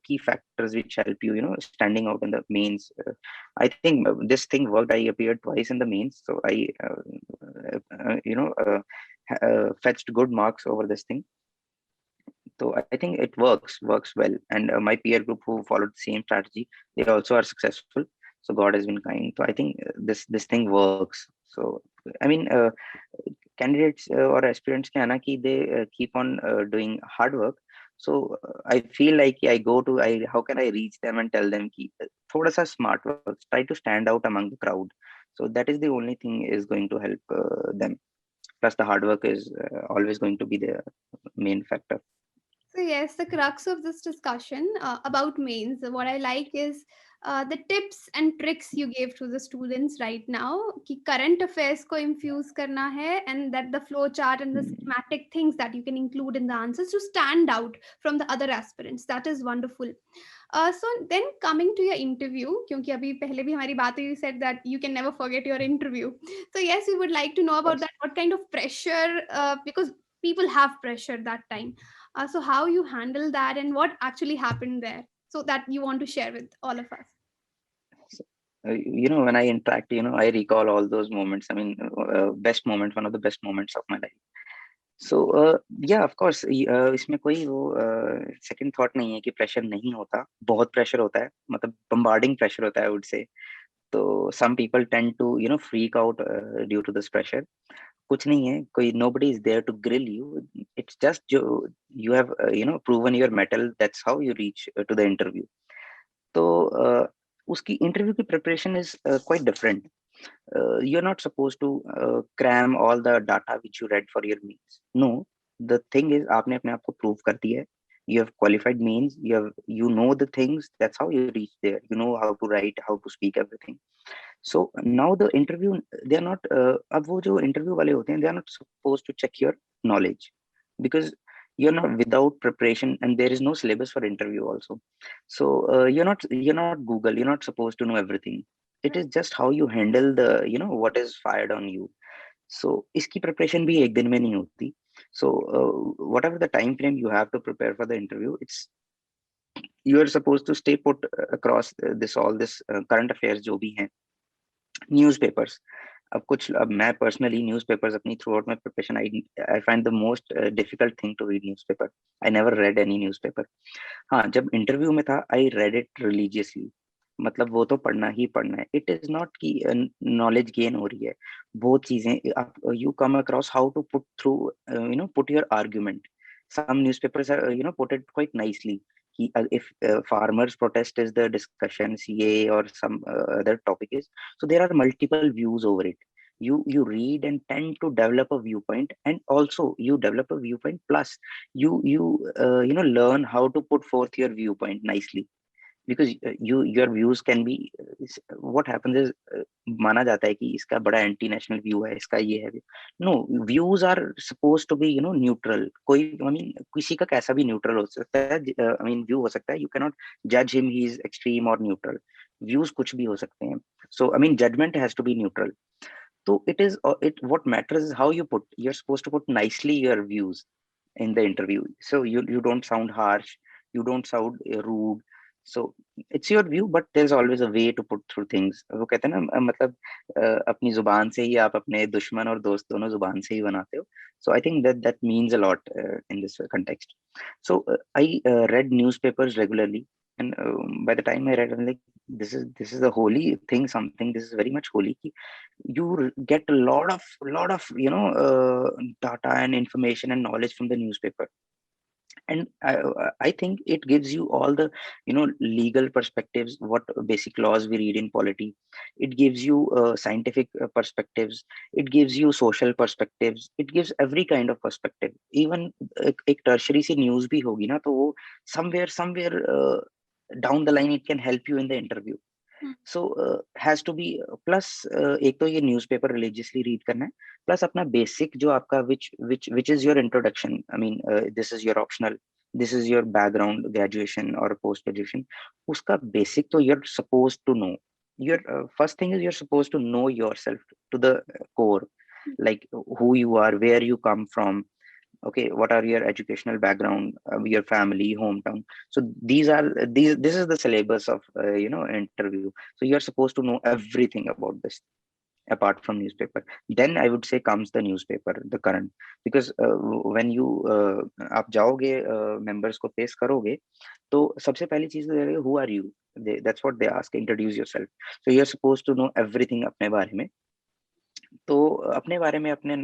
key factors which help you, standing out in the mains. I think this thing worked. I appeared twice in the mains, so I fetched good marks over this thing. So I think it works well, and my peer group who followed the same strategy, they also are successful. So God has been kind. So I think this thing works. So I mean, candidates or aspirants can they keep on doing hard work. So I feel like I go to, I how can I reach them and tell them ki thoda sa smart work, try to stand out among the crowd. So that is the only thing is going to help them. Plus the hard work is always going to be the main factor. So yes, the crux of this discussion about mains, what I like is the tips and tricks you gave to the students right now. कि current affairs को infuse करना है, and that the flow chart and the Hmm. schematic things that you can include in the answers to stand out from the other aspirants. That is wonderful. So then coming to your interview, क्योंकि अभी पहले भी हमारी बात हुई, you said that you can never forget your interview. So yes, we would like to know about that. What kind of pressure? Because people have pressure that time. So how you handle that and what actually happened there, so that you want to share with all of us. When I interact, I recall all those moments. I mean, best moment, one of the best moments of my life. So yeah, of course, इसमें कोई वो second thought नहीं है कि pressure नहीं होता, बहुत pressure होता है, मतलब बम्बार्डिंग प्रेशर होता है, I would say. तो some people tend to freak out due to this pressure. कुछ नहीं है, कोई nobody is there to grill you. It's just you have proven your mettle. That's how you reach to the interview. तो उसकी interview की preparation is quite different. You're not supposed to cram all the data which you read for your means. No, the thing is, आपने अपने आप को prove कर दिया है. You have qualified means. You know the things. That's how you reach there. You know how to write, how to speak, everything. So now the interview, they are not. अब वो जो interview वाले होते हैं, they are not supposed to check your knowledge, because you're not without preparation, and there is no syllabus for interview also. So you're not Google. You're not supposed to know everything. It is just how you handle the what is fired on you. So iski preparation bhi ek din mein nahi hoti. So whatever the time frame you have to prepare for the interview, it's you are supposed to stay put across this all this current affairs जो भी हैं, newspapers. अब मैं personally newspapers अपनी throughout में preparation, I find the most difficult thing to read newspaper. I never read any newspaper. हाँ, जब interview में था, आई रेड इट रिलीजियसली. मतलब वो तो पढ़ना ही पढ़ना है. इट इज नॉट कि नॉलेज गेन हो रही है, बहुत चीजें आप you come across how to put through put your argument. Some newspapers put it quite nicely कि if farmers protest is the discussion, CA or some other topic is, so there are multiple views over it. You read and tend to develop a viewpoint, and also you develop a viewpoint plus you learn how to put forth your viewpoint nicely. because your views can be, what happens is, माना जाता है कि इसका बड़ा anti national view है, इसका ये है। No, views are suppose to be neutral. कोई आई मीन किसी का कैसा भी न्यूट्रल हो सकता है, आई मीन व्यू हो सकता है, यू कैन नॉट जज हिम ही इज एक्सट्रीम और न्यूट्रल। व्यूज कुछ भी हो सकते हैं, so I mean judgement has to be neutral. So it is it what matters is how you put, you're supposed to put nicely your views in the interview, so you don't sound harsh, you don't sound rude. So it's your view, but there's always a way to put through things. वो कहते हैं ना, मतलब अपनी जुबान से ही आप अपने दुश्मन और दोस्त दोनों जुबान से ही बनाते हो. So I think that means a lot in this context. So I read newspapers regularly, and by the time I read, I'm like, this is a holy thing, something, this is very much holy. You get a lot of data and information and knowledge from the newspaper. And I think it gives you all the legal perspectives, what basic laws we read in polity. It gives you scientific perspectives, it gives you social perspectives, it gives every kind of perspective. Even एक tertiary सी news भी होगी ना, तो वो somewhere down the line it can help you in the interview. So has to be plus एक तो ये newspaper religiously read करना है, प्लस अपना बेसिक जो आपका which is your introduction, I mean this is your optional, this is your background, graduation or post graduation, उसका basic तो you're supposed to know. Your first thing is you're supposed to know yourself to the core, like who you are, where you come from, okay, what are your educational background, your family, hometown. So this is the syllabus of interview. So you're supposed to know everything about this apart from newspaper. Then I would say comes the newspaper, the current, because when you आप जाओगे members को face करोगे, तो सबसे पहली चीज तो ये, who are you, that's what they ask, introduce yourself. So you're supposed to know everything अपने बारे में. तो अपने बारे में अपने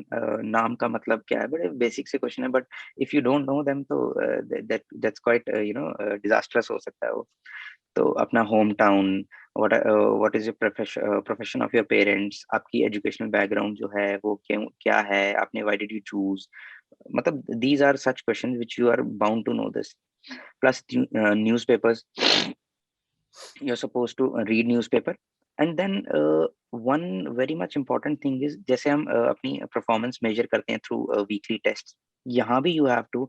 नाम का मतलब क्या है, बड़े बेसिक से क्वेश्चन है, but if you don't know them तो दैट्स क्वाइट डिजास्टरस हो सकता है वो. तो अपना home town, what is your profession of your parents, आपकी एजुकेशनल बैकग्राउंड जो है वो क्या है, आपने व्हाई डिड यू चूज, मतलब these are such questions which you are bound to know this. Plus newspapers, you're supposed to read newspaper. And then one very much important thing is, जैसे हम अपनी performance measure करते हैं through weekly tests, यहाँ भी you have to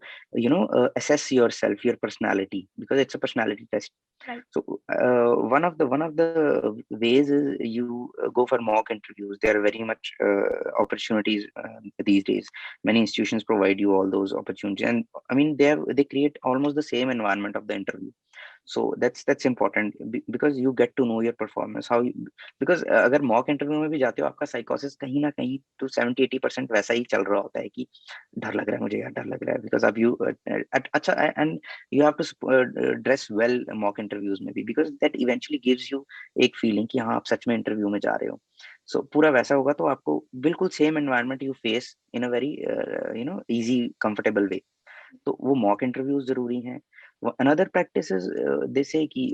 assess yourself, your personality, because it's a personality test. Right. So one of the ways is you go for mock interviews. There are very much opportunities these days. Many institutions provide you all those opportunities, and I mean they create almost the same environment of the interview. So that's important because you get to know your performance, how you, because अगर mock interview में भी जाते हो, आपका psychosis कहीं ना कहीं to 70-80% वैसा ही चल रहा होता है कि डर लग रहा है मुझे यार, डर लग रहा है, because अब you अच्छा, and you have to dress well mock interviews में भी, because that eventually gives you एक feeling कि हाँ आप सच में interview में जा रहे हो. So पूरा वैसा होगा तो आपको बिल्कुल same environment you face in a very easy comfortable way. तो वो mock interviews जरूरी हैं. Another practice is they say ki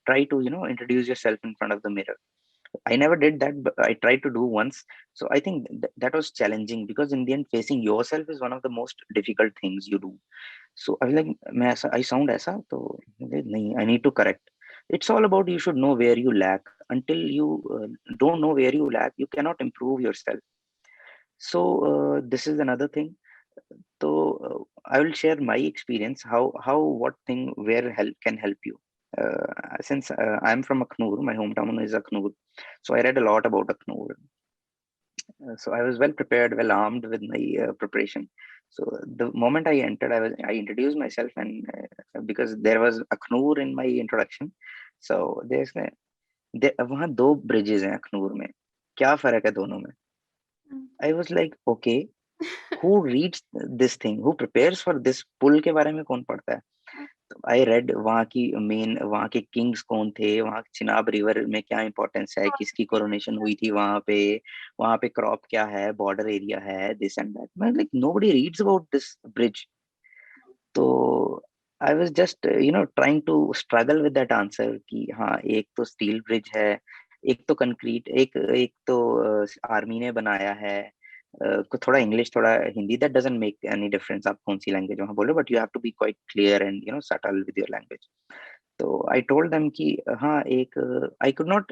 try to introduce yourself in front of the mirror. I never did that, but I tried to do once. So I think that was challenging, because in the end facing yourself is one of the most difficult things you do. So I was like, I sound aisa, so nahi, I need to correct. It's all about, you should know where you lack. Until you don't know where you lack, you cannot improve yourself. So this is another thing. So I will share my experience, how what thing where help can help you. Since I'm from Aknoor, my hometown is Aknoor, so I read a lot about Aknoor. So I was well prepared, well armed with my preparation. So the moment I entered, I introduced myself, and because there was Aknoor in my introduction, so वहाँ दो bridges हैं अखनूर में, क्या फर्क है दोनों में? I was like, okay, who reads this thing, who prepares for this? पुल के बारे में कौन पढ़ता है? तो आई रेड वहाँ की मेन, वहाँ के किंग्स कौन थे, वहाँ चिनाब रिवर में क्या इंपॉर्टेंस है, किसकी कोरोनेशन हुई थी वहाँ पे क्रॉप क्या है, बॉर्डर एरिया है, दिस एंड दैट. मैं like nobody reads about this bridge. तो I was just trying to struggle with that answer कि हाँ, एक तो स्टील ब्रिज है, एक तो कंक्रीट, एक तो आर्मी ने बनाया है. थोड़ा इंग्लिश थोड़ा Hindi, that doesn't make any difference आप कौन सी लैंग्वेज वहाँ बोलो, but you have to be quite clear and subtle with your language. तो आई टोल्ड देम कि हाँ एक आई कुड नॉट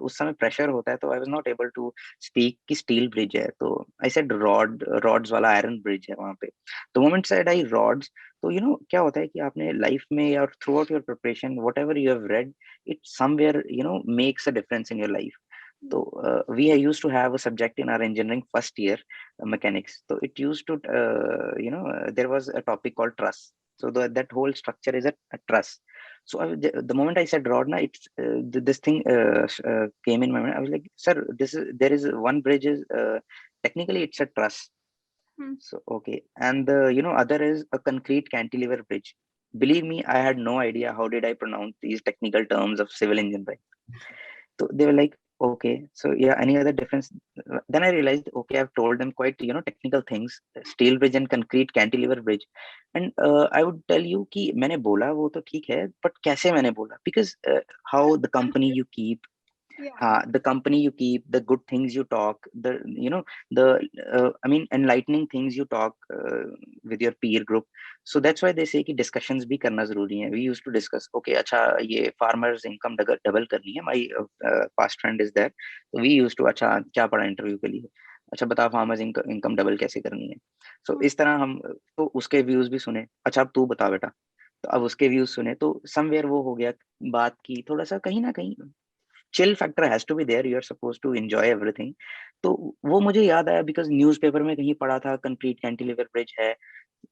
उस समय प्रेशर होता है, तो I was not able to speak कि स्टील ब्रिज है, तो आई सेड रॉड्स वाला आयरन ब्रिज है वहां पे। The moment said I rods, तो क्या होता है कि आपने लाइफ में या throughout your preparation whatever you have read, it somewhere makes a difference in your life. So we used to have a subject in our engineering first year, mechanics. So it used to, there was a topic called truss. So that whole structure is a truss. So the moment I said rod, na, this thing came in my mind. I was like, sir, there is one bridge is technically it's a truss. So okay, and the other is a concrete cantilever bridge. Believe me, I had no idea how did I pronounce these technical terms of civil engineering. So they were like, okay, so yeah, any other difference? Then I realized, okay, I've told them quite, technical things, steel bridge and concrete cantilever bridge. And I would tell you कि मैंने बोला वो तो ठीक है, but कैसे मैंने बोला? Because how the company you keep, Yeah. the company you keep, the good things you talk, the I mean enlightening things you talk with your peer group. So that's why they say कि discussions भी करना जरूरी है. We used to discuss, okay, अच्छा ये farmers income double करनी है. My past friend is there. So we used to, अच्छा क्या पढ़ा इंटरव्यू के लिए, अच्छा बता फार्मर्स इनकम डबल कैसे करनी है. सो इस तरह हम तो उसके व्यूज भी सुने, अच्छा अब तू बता बेटा, तो अब उसके व्यूज सुने, तो समवेयर वो हो गया बात की थोड़ा सा कहीं ना कहीं chill factor has to be there, you are suppose to enjoy everything. तो वो मुझे याद आया बिकॉज न्यूज़पेपर में कहीं पढ़ा था कंक्रीट कैंटिलीवर ब्रिज है.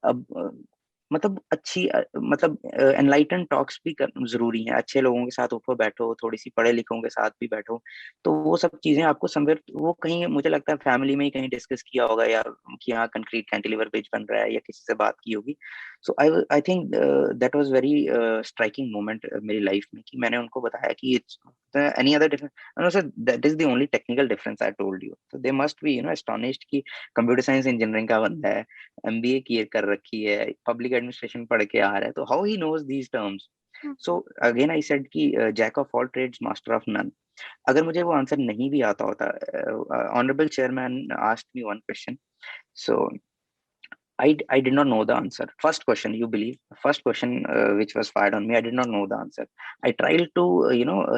अब मतलब अच्छी मतलब एनलाइटन टॉक्स भी जरूरी है, अच्छे लोगों के साथ उठो बैठो, थोड़ी सी पढ़े लिखों के साथ भी बैठो. तो वो सब चीजें आपको समवेयर वो कहीं मुझे लगता है फैमिली में ही कहीं डिस्कस किया होगा, या कि हाँ कंक्रीट कैंटिलीवर ब्रिज बन रहा है, या किसी से बात की होगी. So I think that was very striking moment मेरी लाइफ में कि मैंने उनको बताया कि it's any other difference. No sir, that is the only technical difference I told you. So they must be astonished कि कंप्यूटर साइंस इंजीनियरिंग का बंदा है, एमबीए किए कर रखी है, पब्लिक एडमिनिस्ट्रेशन पढ़ के आ रहा है, तो how he knows these terms. So again I said कि jack of all trades master of none. अगर मुझे वो आंसर नहीं भी आता होता, honourable chairman asked me one question. सो I did not know the answer. First question, you believe, first question which was fired on me, I did not know the answer. I tried to,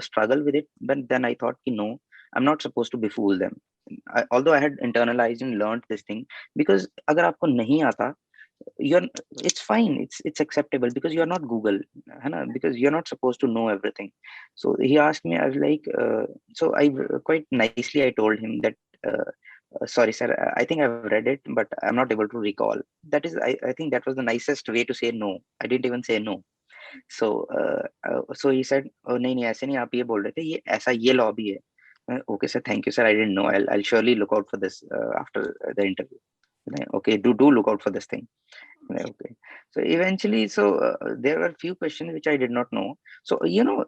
struggle with it, but then I thought, no, I'm not supposed to befool them. Although I had internalized and learned this thing, because अगर आपको नहीं आता, you're it's fine, it's acceptable because you're not Google, है ना? Because you're not supposed to know everything. So he asked me, I was like, so I quite nicely I told him that. Sorry, sir. I think I've read it, but I'm not able to recall. That is, I think that was the nicest way to say no. I didn't even say no. So he said, "Oh, नहीं नहीं ऐसे नहीं आप ये बोल रहे थे, ये ऐसा ये law भी है." Okay, sir. Thank you, sir. I didn't know. I'll surely look out for this after the interview. Okay, do look out for this thing. Okay. So eventually, there were few questions which I did not know. So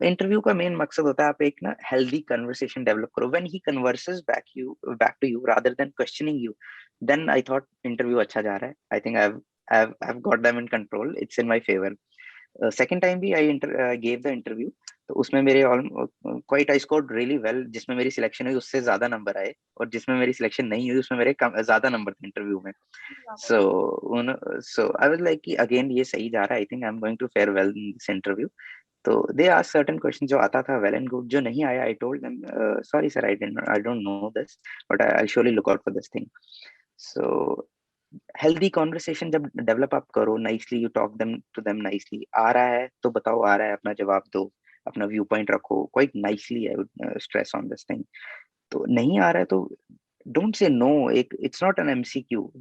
interview का main मकसद होता है आप एक ना healthy conversation develop करो. When he converses back to you rather than questioning you, then I thought interview अच्छा जा रहा है. I think I've got them in control. It's in my favor. Second time भी आई गेव द इंटरव्यू, तो उसमें मेरे quite I scored really well. जिसमें मेरी सिलेक्शन हुई उससे ज्यादा नंबर आए, और जिसमें मेरी सिलेक्शन नहीं हुई उसमें मेरे ज्यादा नंबर थे इंटरव्यू में. So so I was like कि अगेन ये सही जा रहा है, I think I am going to fare well in this interview. तो दे आस्क्ड सर्टेन क्वेश्चन, जो आता था वेल एंड गुड, जो नहीं आया I told them sorry sir, I don't know this, but I surely look out for this thing. So healthy conversation जब develop आप करो, nicely you talk them to them nicely. आ रहा है तो बताओ आ रहा है, अपना जवाब दो, अपना व्यू पॉइंट रखो quite nicely. I would stress on this thing. तो नहीं आ रहा है तो डोंट से नो. एक it's not an MCQ.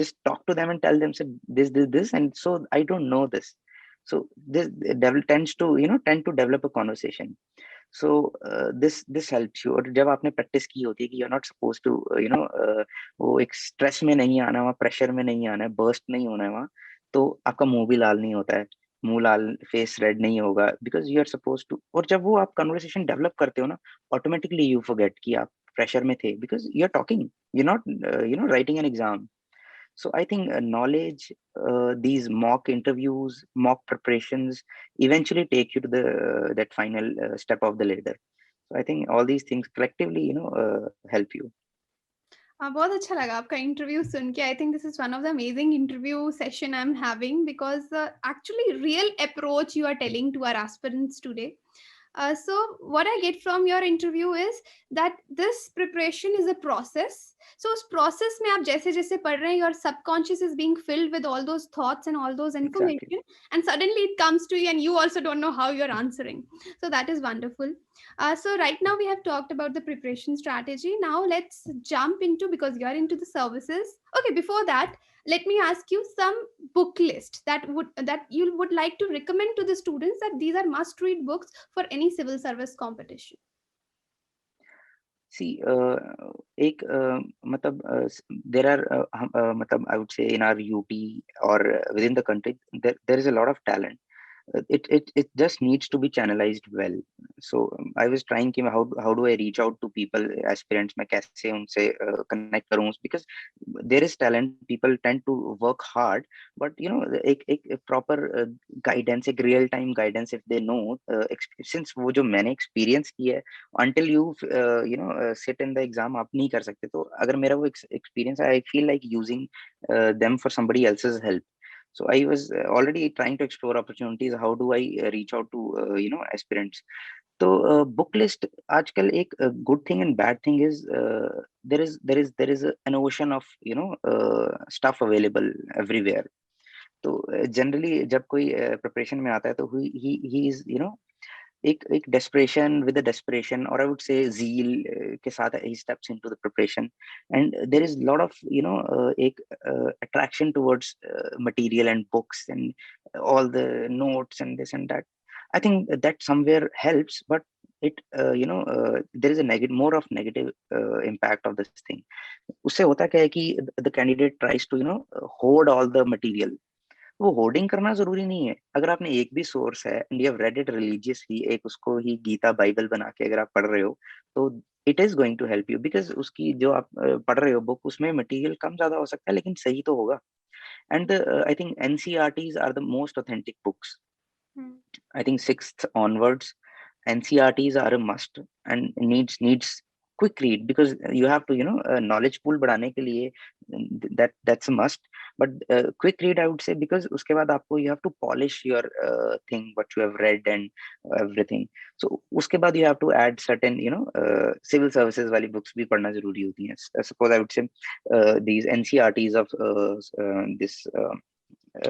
just talk to them and tell them, say this and so I don't know this. So this devil tends to tend to develop a conversation. So this helps you. और जब आपने practice की होती है कि you are not suppose to वो एक stress में नहीं आना, वहाँ प्रेशर में नहीं आना है, बर्स्ट नहीं होना है वहाँ, तो आपका मुंह भी लाल नहीं होता है, मुंह लाल फेस रेड नहीं होगा, because you are suppose to. और जब वो आप कन्वर्सेशन डेवलप करते हो ना, ऑटोमेटिकली यू फॉरगेट कि आप प्रेशर में थे, because you are talking, you not writing an exam. So I think knowledge, these mock interviews, mock preparations, eventually take you to that final step of the ladder. So I think all these things collectively, help you. हाँ, बहुत अच्छा लगा आपका interview सुन के। I think this is one of the amazing interview session I am having because actually real approach you are telling to our aspirants today. So what I get from your interview is that this preparation is a process. So उस process में आप जैसे-जैसे पढ़ रहे हैं, your subconscious is being filled with all those thoughts and all those Exactly. information, and suddenly it comes to you and you also don't know how you're answering. So that is wonderful. So right now we have talked about the preparation strategy. Now let's jump into, because you are into the services. Okay, before that, let me ask you some book list that you would like to recommend to the students, that these are must read books for any civil service competition. See, एक मतलब there are मतलब I would say in our UT or within the country there is a lot of talent. It just needs to be channelized well. So I was trying कि how do I reach out to people, aspirants, मैं कैसे उनसे connect करूँ, because there is talent, people tend to work hard, but you know एक proper guidance, एक real time guidance, if they know, since वो जो मैंने experience किया है, until you sit in the exam आप नहीं कर सकते, तो अगर मेरा वो experience है, I feel like using them for somebody else's help. So I was already trying to explore opportunities. How do I reach out to aspirants? So book list आजकल एक good thing and bad thing is there is an ocean of stuff available everywhere. तो generally जब कोई preparation में आता है तो he is एक एक desperation, with a desperation, or I would say zeal के साथ he steps into the preparation, and there is a lot of एक attraction towards material and books and all the notes and this and that. I think that somewhere helps, but it there is a negative, more of negative impact of this thing. उससे होता क्या है कि the candidate tries to hoard all the material. वो hoarding करना जरूरी नहीं है, अगर आपने एक भी सोर्स है and you have read it religiously, एक उसको ही गीता बाइबल बना के अगर आप पढ़ रहे हो, तो it is going to help you, because उसकी जो आप पढ़ रहे हो बुक, उसमें मटेरियल कम ज्यादा हो सकता है लेकिन सही तो होगा. And I think NCERTs are the most authentic books. Hmm. I think sixth onwards, NCRTs are a must and needs quick read, because you have to knowledge pool बढ़ाने के लिए, that's a must. But quick read I would say, because उसके बाद आपको you have to polish your thing what you have read and everything. So उसके बाद you have to add certain civil services वाली books भी पढ़ना जरूरी होती हैं. Suppose I would say these NCRTs of this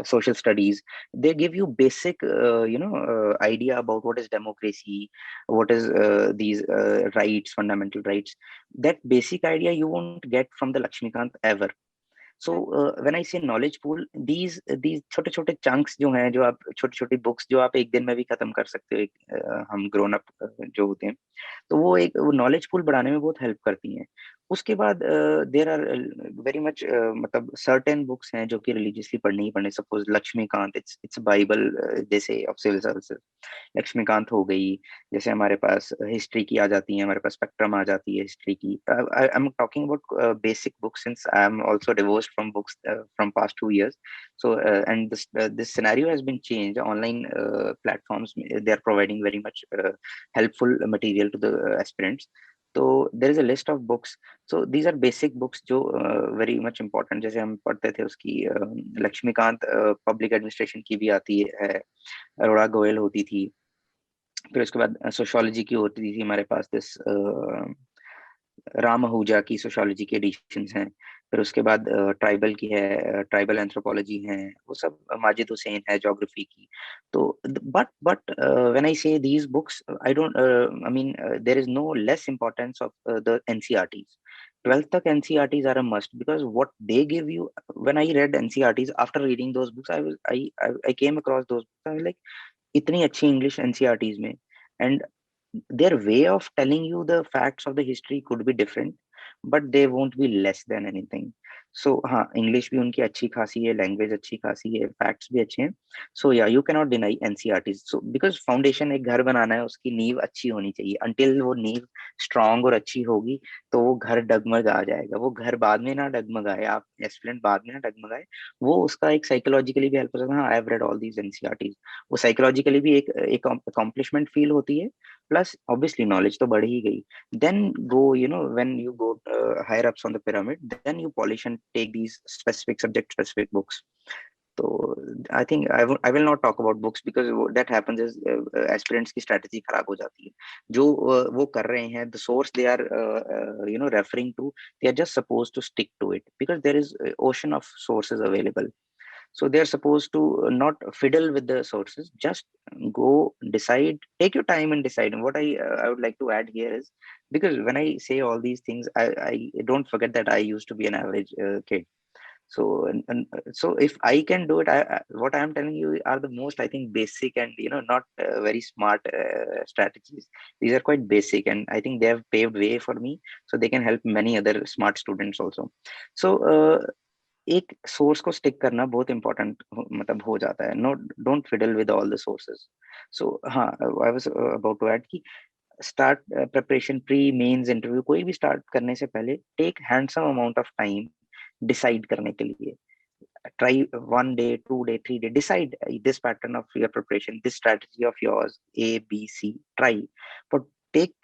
social studies, they give you basic idea about what is democracy, what is these rights, fundamental rights. That basic idea you won't get from the Lakshmikant ever. So when I say knowledge pool, these छोटे छोटे chunks जो हैं, जो आप छोटी छोटी books जो आप एक दिन में भी खत्म कर सकते हो, हम grown up जो होते हैं, तो वो एक वो नॉलेज पूल बढ़ाने में बहुत हेल्प करती हैं. उसके बाद देर आर वेरी मच मतलब सर्टेन बुक्स हैं जो कि रिलीजियसली पढ़नी ही पढ़ने. सपोज लक्ष्मीकांत, इट्स बाइबल जैसे ऑफ सिविल सर्विसेज. लक्ष्मीकांत हो गई, जैसे हमारे पास हिस्ट्री की आ जाती है, हमारे पास स्पेक्ट्रम आ जाती है हिस्ट्री की. I am talking about basic books, since I am also divorced from books from past 2 years. So and this scenario has been changed. Online platforms, they are providing very much helpful material to the aspirants. So there is a list of books. So these are basic books जो very much important. जैसे हम पढ़ते थे उसकी Laxmikant public administration की भी आती है, अरोड़ा गोयल होती थी. फिर उसके बाद सोशियोलॉजी की होती थी हमारे पास, दिस राम आहूजा की सोशियोलॉजी के एडिशंस हैं. फिर उसके बाद ट्राइबल की है, ट्राइबल एंथ्रोपोलॉजी है, वो सब माजिद हुसैन है ज्योग्राफी की. तो but when I say these books, I don't I mean there is no less importance of the NCERTs. 12th तक NCERTs are a must, because what they give you, when I read NCERTs, after reading those books, I came across those books. I was like, इतनी अच्छी English NCERTs में, and their way of telling you the facts of the history could be different, but they won't be less than anything. So हाँ, English भी उनकी अच्छी खासी है, language अच्छी खासी है, फैक्ट्स भी अच्छे हैं. सो या you can not deny NCERT. So because foundation, एक घर बनाना है, उसकी नींव अच्छी होनी चाहिए. अंटिल वो नींव स्ट्रांग और अच्छी होगी तो वो घर डगमगा जाएगा. वो घर बाद में ना डगमगाए, आप एस्पिरेंट बाद में ना डगमगाए, वो उसका एक साइकोलॉजिकली भी हेल्प हो सकता है. हाँ, I have read all these NCERTs. वो साइकोलॉजिकली भी एक अकॉम्प्लिशमेंट फील होती है, plus obviously knowledge तो बढ़ ही गई. Then go, when you go higher ups on the pyramid, then you polish and take these specific subject specific books. So I think I will not talk about books, because that happens is aspirants की strategy खराब हो जाती है. जो वो कर रहे हैं, the source they are referring to, they are just supposed to stick to it, because there is ocean of sources available. So they're supposed to not fiddle with the sources, just go decide, take your time and decide. And what I would like to add here is, because when I say all these things, I don't forget that I used to be an average kid. So so if I can do it, what I'm telling you are the most, I think, basic and not very smart strategies. These are quite basic, and I think they have paved way for me, so they can help many other smart students also. So एक source को stick करना बहुत important मतलब हो जाता है. No, don't fiddle with all the sources. So हाँ, I was about to add कि start preparation, pre mains interview कोई भी स्टार्ट करने से पहले take handsome amount of time decide करने के लिए. Try 1 day, 2 day, 3 day, decide this pattern of your preparation, this strategy of yours, A, B, C, try. But take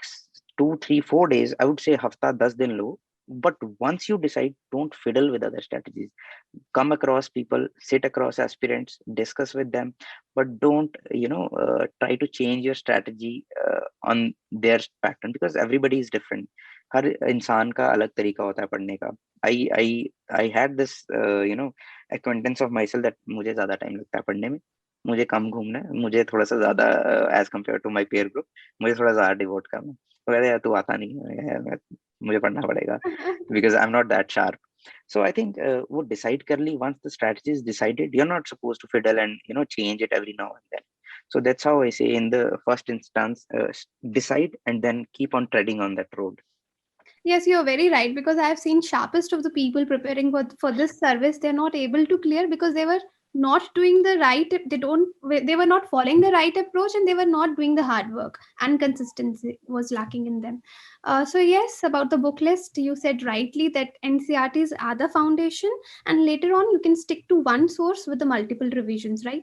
2, 3, 4 days, I would say hafta 10 दिन लो. But once you decide, don't fiddle with other strategies. Come across people, sit across aspirants, discuss with them, but don't try to change your strategy on their pattern, because everybody is different. हर इंसान का अलग तरीका होता है पढ़ने का. I had this acquaintance of myself that मुझे ज्यादा टाइम लगता है पढ़ने में, मुझे कम घूमना है, मुझे थोड़ा सा ज्यादा as compare to my peer group मुझे थोड़ा ज्यादा डिवोट करना है. तो कहते यार तू आता नहीं है, मुझे पढ़ना पड़ेगा, because I'm not that sharp. So I think वो decide कर ली. Once the strategy is decided, you're not supposed to fiddle and change it every now and then. So that's how I say, in the first instance, decide and then keep on treading on that road. Yes, you're very right, because I have seen sharpest of the people preparing for this service. They're not able to clear because they were not doing the right. They were not following the right approach, and they were not doing the hard work, and consistency was lacking in them. So yes, about the book list, you said rightly that NCRTs are the foundation, and later on you can stick to one source with the multiple revisions, right?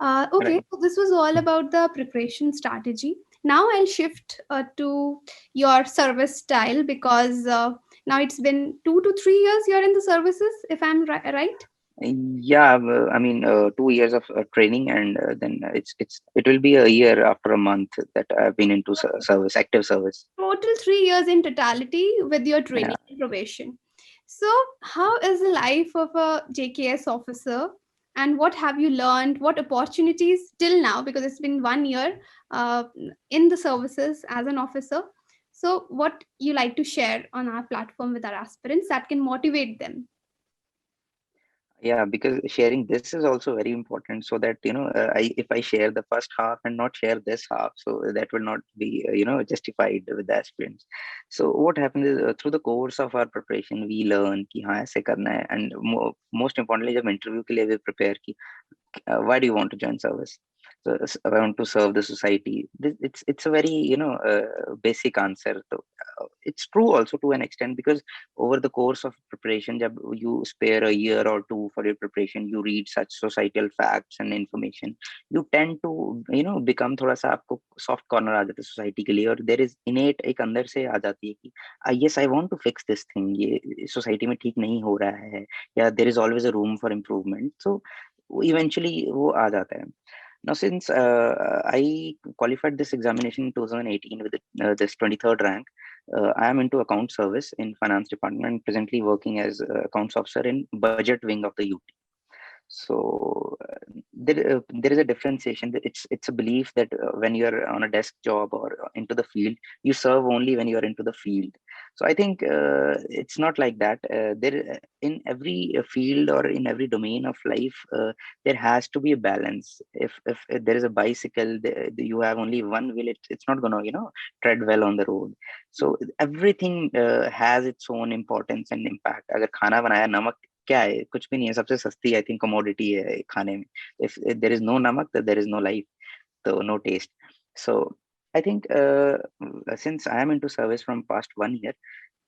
Okay, Right. so this was all about the preparation strategy. Now I'll shift to your service style, because now it's been 2 to 3 years you're in the services, if I'm right. Yeah, I mean, 2 years of training, and then it will be a year after a month that I've been into service, active service. Total 3 years in totality with your Yeah. training and probation. So, how is the life of a JKS officer, and what have you learned? What opportunities till now? Because it's been 1 year uh, in the services as an officer. So, what you like to share on our platform with our aspirants that can motivate them? Yeah, because sharing this is also very important, so that if I share the first half and not share this half, so that will not be justified with the aspirants. So what happens is, through the course of our preparation, we learn कि हाँ ऐसे करना है, and most importantly जब interview के लिए we prepare कि why do you want to join service? So I want to serve the society. It's a very basic answer. So, it's true also to an extent, because over the course of preparation, जब you spare a year or two for your preparation, you read such societal facts and information, you tend to become थोड़ा सा आपको soft corner आ जाता है society के लिए, और there is innate एक अंदर से आ जाती है कि yes, I want to fix this thing, ये society में ठीक नहीं हो रहा है, या there is always a room for improvement. So eventually वो आ जाता है. Now, since I qualified this examination in 2018 with this 23rd rank, I am into account service in finance department, and presently working as accounts officer in budget wing of the UT. So there is a differentiation. It's a belief that when you are on a desk job or into the field, you serve only when you are into the field. So I think it's not like that. There in every field or in every domain of life, there has to be a balance. If there is a bicycle, you have only one wheel. It's not gonna tread well on the road. So everything has its own importance and impact. अगर खाना बनाया नमक क्या है, कुछ भी नहीं है, सबसे सस्ती आई थिंक कमोडिटी है खाने में. इफ देयर इज नो नमक, देयर इज नो लाइफ, तो no taste. So I think since I am into service from past 1 year,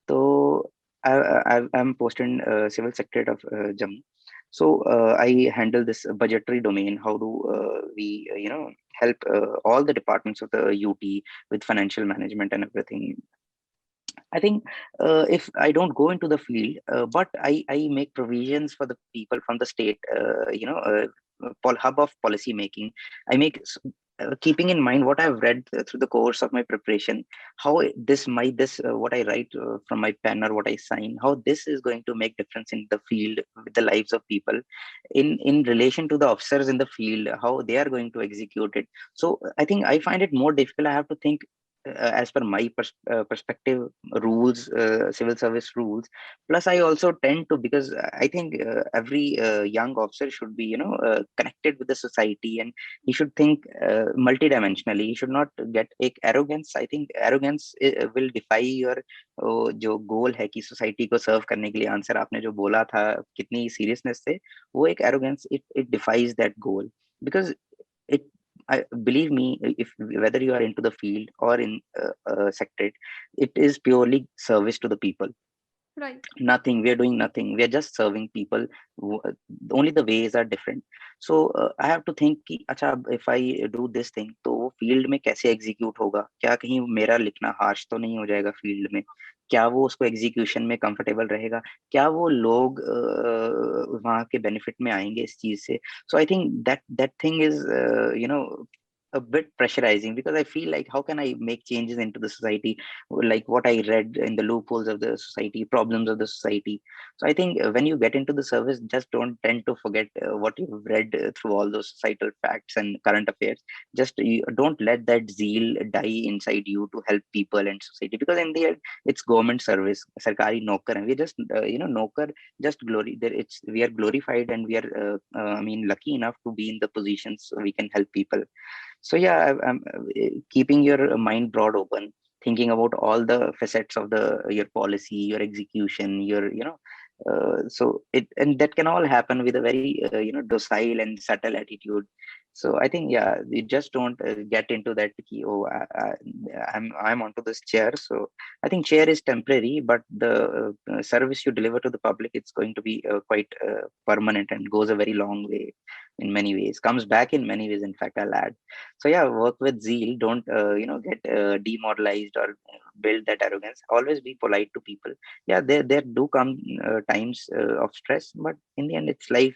so I am posted in civil secretariat of Jammu. So I handle this budgetary domain. How do we help all the departments of the UT with financial management and everything. I think if I don't go into the field, but I make provisions for the people from the state, hub of policy making. I make keeping in mind what I've read through the course of my preparation, how this what I write from my pen or what I sign, how this is going to make difference in the field with the lives of people, in relation to the officers in the field, how they are going to execute it. So I think I find it more difficult. I have to think as per my perspective, rules, civil service rules. Plus I also tend to, because I think every young officer should be connected with the society, and he should think multidimensionally. He should not get एक arrogance. I think arrogance will defy your जो गोल है कि society को सर्व करने के लिए, answer आपने जो बोला था कितनी सीरियसनेस से, वो एक arrogance, it defies that goal. Because it I believe me, if whether you are into the field or in sectorate, it is purely service to the people. Right. Nothing, we are doing nothing, we are just serving people. Only the ways are different. So I have to think कि अच्छा, if I do this thing, तो वो field में कैसे execute होगा, क्या कहीं मेरा लिखना harsh तो नहीं हो जाएगा field में, क्या वो उसको execution में comfortable रहेगा, क्या वो लोग वहाँ के benefit में आएंगे इस चीज से. So I think that thing is a bit pressurizing, because I feel like how can I make changes into the society, like what I read in the loopholes of the society, problems of the society. So I think when you get into the service, just don't tend to forget what you've read through all those societal facts and current affairs. Just don't let that zeal die inside you to help people and society, because in the end, it's government service. Sarkari naukar hai. We're just naukar, just glory. There, it's we are glorified, and we are lucky enough to be in the positions so we can help people. So yeah, I'm keeping your mind broad open, thinking about all the facets of the your policy, your execution, your so it, and that can all happen with a very docile and subtle attitude. So I think, yeah, you just don't get into that key, oh, I'm onto this chair. So I think chair is temporary, but the service you deliver to the public, it's going to be quite permanent, and goes a very long way in many ways, comes back in many ways, in fact, I'll add. So yeah, work with zeal. Don't get demoralized or build that arrogance. Always be polite to people. Yeah, there do come times of stress, but in the end, it's life.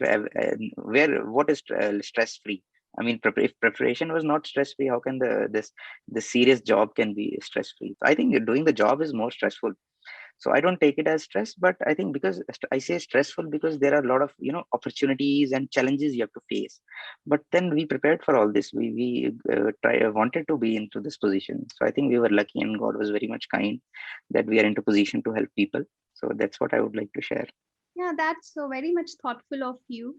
Where what is stress free? I mean, if preparation was not stress free, how can the serious job can be stress free? I think doing the job is more stressful. So I don't take it as stress, but I think, because I say stressful, because there are a lot of opportunities and challenges you have to face. But then we prepared for all this. We wanted to be into this position. So I think we were lucky, and God was very much kind that we are into position to help people. So that's what I would like to share. Yeah, that's so very much thoughtful of you.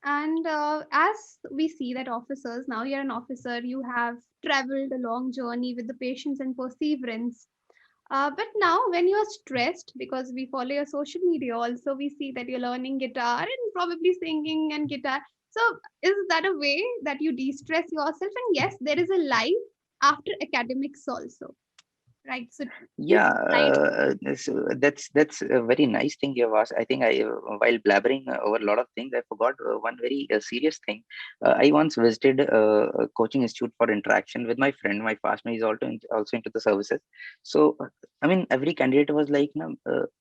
And as we see that officers, now you're an officer, you have traveled a long journey with the patience and perseverance. But now, when you're stressed, because we follow your social media also, we see that you're learning guitar and probably singing and guitar. So, is that a way that you de stress yourself? And yes, there is a life after academics also, right? So, please Yeah, guide. that's a very nice thing you have asked. I think while blabbering over a lot of things, I forgot one very serious thing. I once visited a coaching institute for interaction with my friend. My classmate is also into the services. So, I mean, every candidate was like,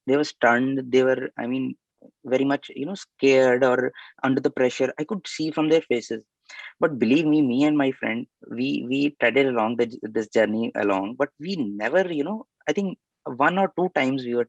they were stunned. They were, I mean, very much, scared or under the pressure. I could see from their faces. But believe me and my friend, we treaded along this journey along, but we never, I think one or two times we were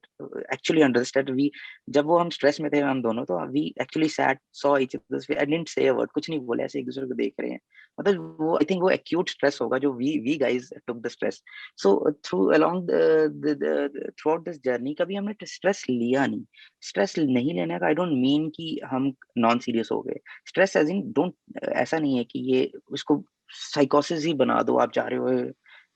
actually understood. We जब वो हम stress में थे हम दोनों, तो we actually sat, saw each other's face. I didn't say a word, कुछ नहीं बोले, ऐसे एक दूसरे को देख रहे हैं. मतलब वो, I think वो acute stress होगा जो we guys took the stress. So through along the throughout this journey कभी हमने stress लिया नहीं. Stress नहीं लेने का I don't mean कि हम non serious हो गए. Stress as in don't, ऐसा नहीं है कि ये उसको साइकोसिस ही बना दो, आप जा रहे हो.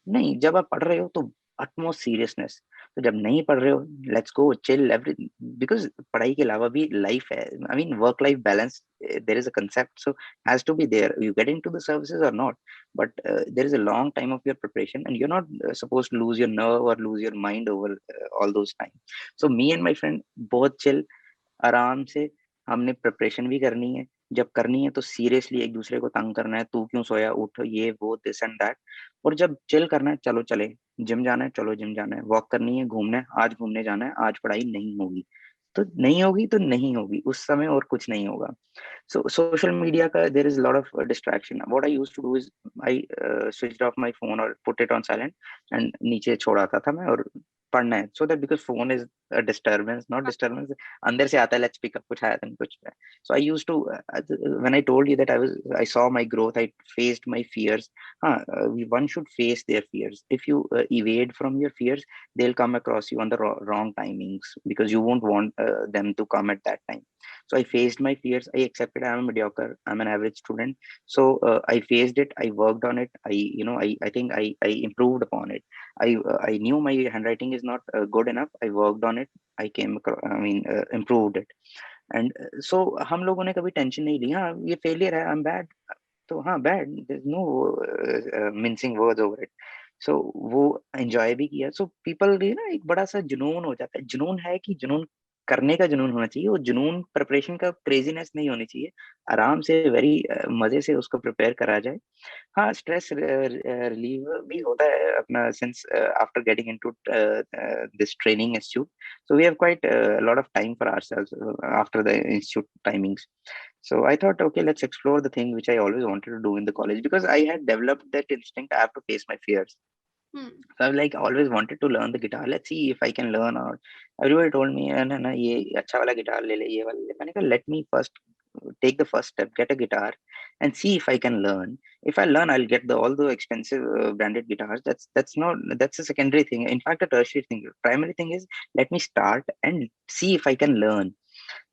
नहीं, जब आप पढ़ रहे हो तो utmost सीरियसनेस. तो जब नहीं पढ़ रहे हो, let's go chill every, because पढ़ाई के अलावा भी लाइफ है. I mean work life balance, there is a concept, so has to be there. You get into the services or not, but there is a long time of your preparation, and you're not supposed to lose your nerve or lose your mind over all those time. So me and my friend बहुत chill, आराम से हमने preparation भी करनी है, जब करनी है तो सीरियसली एक दूसरे को तंग करना है, तू क्यों सोया, उठ, ये वो दिस एंड दैट। और जब चिल करना है, चलो चले, जिम जाना है चलो जिम जाना है, वॉक करनी है, घूमना है, आज घूमने जाना है, आज पढ़ाई नहीं होगी तो नहीं होगी, तो नहीं होगी उस समय, और कुछ नहीं होगा। So social media ka there is a lot of distraction. What I used to do is I switched off my phone or put it on silent and नीचे छोड़ आता था मैं, और पढ़ना है, so that because phone is a disturbance, not disturbance, अंदर से आता है, let's pick up, कुछ आया था कुछ। So I used to when I told you that I saw my growth, I faced my fears. One should face their fears. If you evade from your fears, they'll come across you on the wrong timings, because you won't want them to come at that time. So I faced my fears. I accepted I'm a mediocre, I'm an average student. So I faced it, I worked on it, I think I improved upon it. I knew my handwriting is not good enough, I worked on it, I came across, improved it. And so हम लोगों ने कभी tension नहीं ली, हाँ ये failure है, I am bad, तो हाँ bad, there is no mincing words over it. So वो एंजॉय भी किया। सो पीपल ना एक बड़ा सा जुनून हो जाता है, जुनून है कि जुनून करने का जुनून होना चाहिए, वो जुनून प्रिपरेशन का क्रेजीनेस नहीं होनी चाहिए। आराम से वेरी मजे से उसको प्रिपेयर करा जाए। हाँ, स्ट्रेस रिलीव भी होता है अपना, since after getting into this training institute, so we have quite a lot of time for ourselves after the institute timings. So I thought, okay, let's explore the thing which I always wanted to do in the college, because I had developed that instinct, I have to face my fears. So I've like always wanted to learn the guitar. Let's see if I can learn. Or everybody told me, ना ये अच्छा वाला guitar ले ले, ये वाला ले। मैंने कहा let me first take the first step, get a guitar, and see if I can learn. If I learn, I'll get all the expensive branded guitars. That's a secondary thing. In fact, a tertiary thing. Primary thing is let me start and see if I can learn.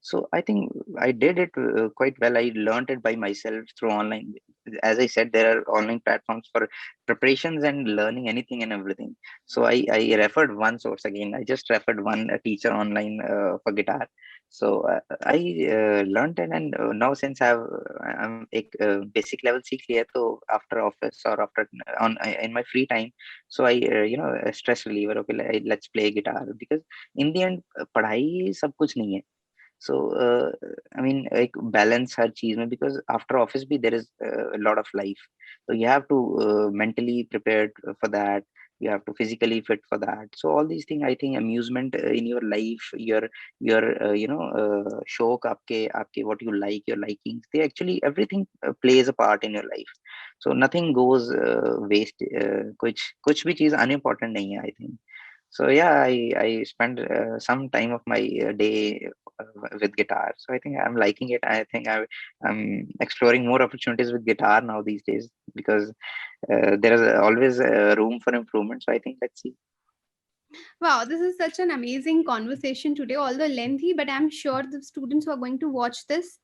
So I think I did it quite well. I learned it by myself through online. As I said, there are online platforms for preparations and learning anything and everything. So I referred one source again. I just referred one teacher online for guitar. So I learned it, and now since I'm एक basic level सीख लिया, तो after office or after on in my free time, so I a stress reliever. Okay, let's play guitar, because in the end पढ़ाई सब कुछ नहीं है. So I mean like balance हर चीज में, because after office भी there is a lot of life, so you have to mentally prepared for that, you have to physically fit for that. So all these things, I think amusement in your life, your शौक आपके आपके what you like, your likings, they actually everything plays a part in your life. So nothing goes waste. कुछ भी चीज unimportant नहीं है, I think. So yeah, I spend some time of my day with guitar. So I think I'm liking it. I think I'm exploring more opportunities with guitar now these days, because there is always room for improvement. So I think let's see. Wow, this is such an amazing conversation today, although lengthy, but I'm sure the students who are going to watch this,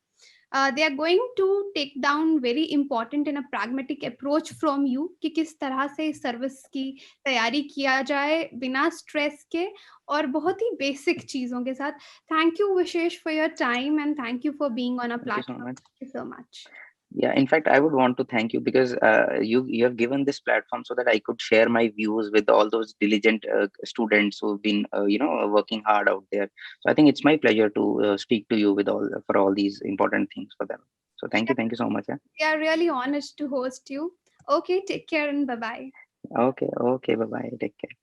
they are going to take down very important and a pragmatic approach from you कि किस तरह से इस service की तैयारी किया जाए बिना स्ट्रेस के और बहुत ही बेसिक चीज़ों के साथ. Thank you, Vishesh, for your time and thank you for being on our Thank you so platform. much. Thank you so much. Yeah, in fact, I would want to thank you, because you have given this platform so that I could share my views with all those diligent students who've been working hard out there. So I think it's my pleasure to speak to you with all these important things for them. So thank you so much. Yeah. We are really honored to host you. Okay, take care and bye bye. Okay, bye bye. Take care.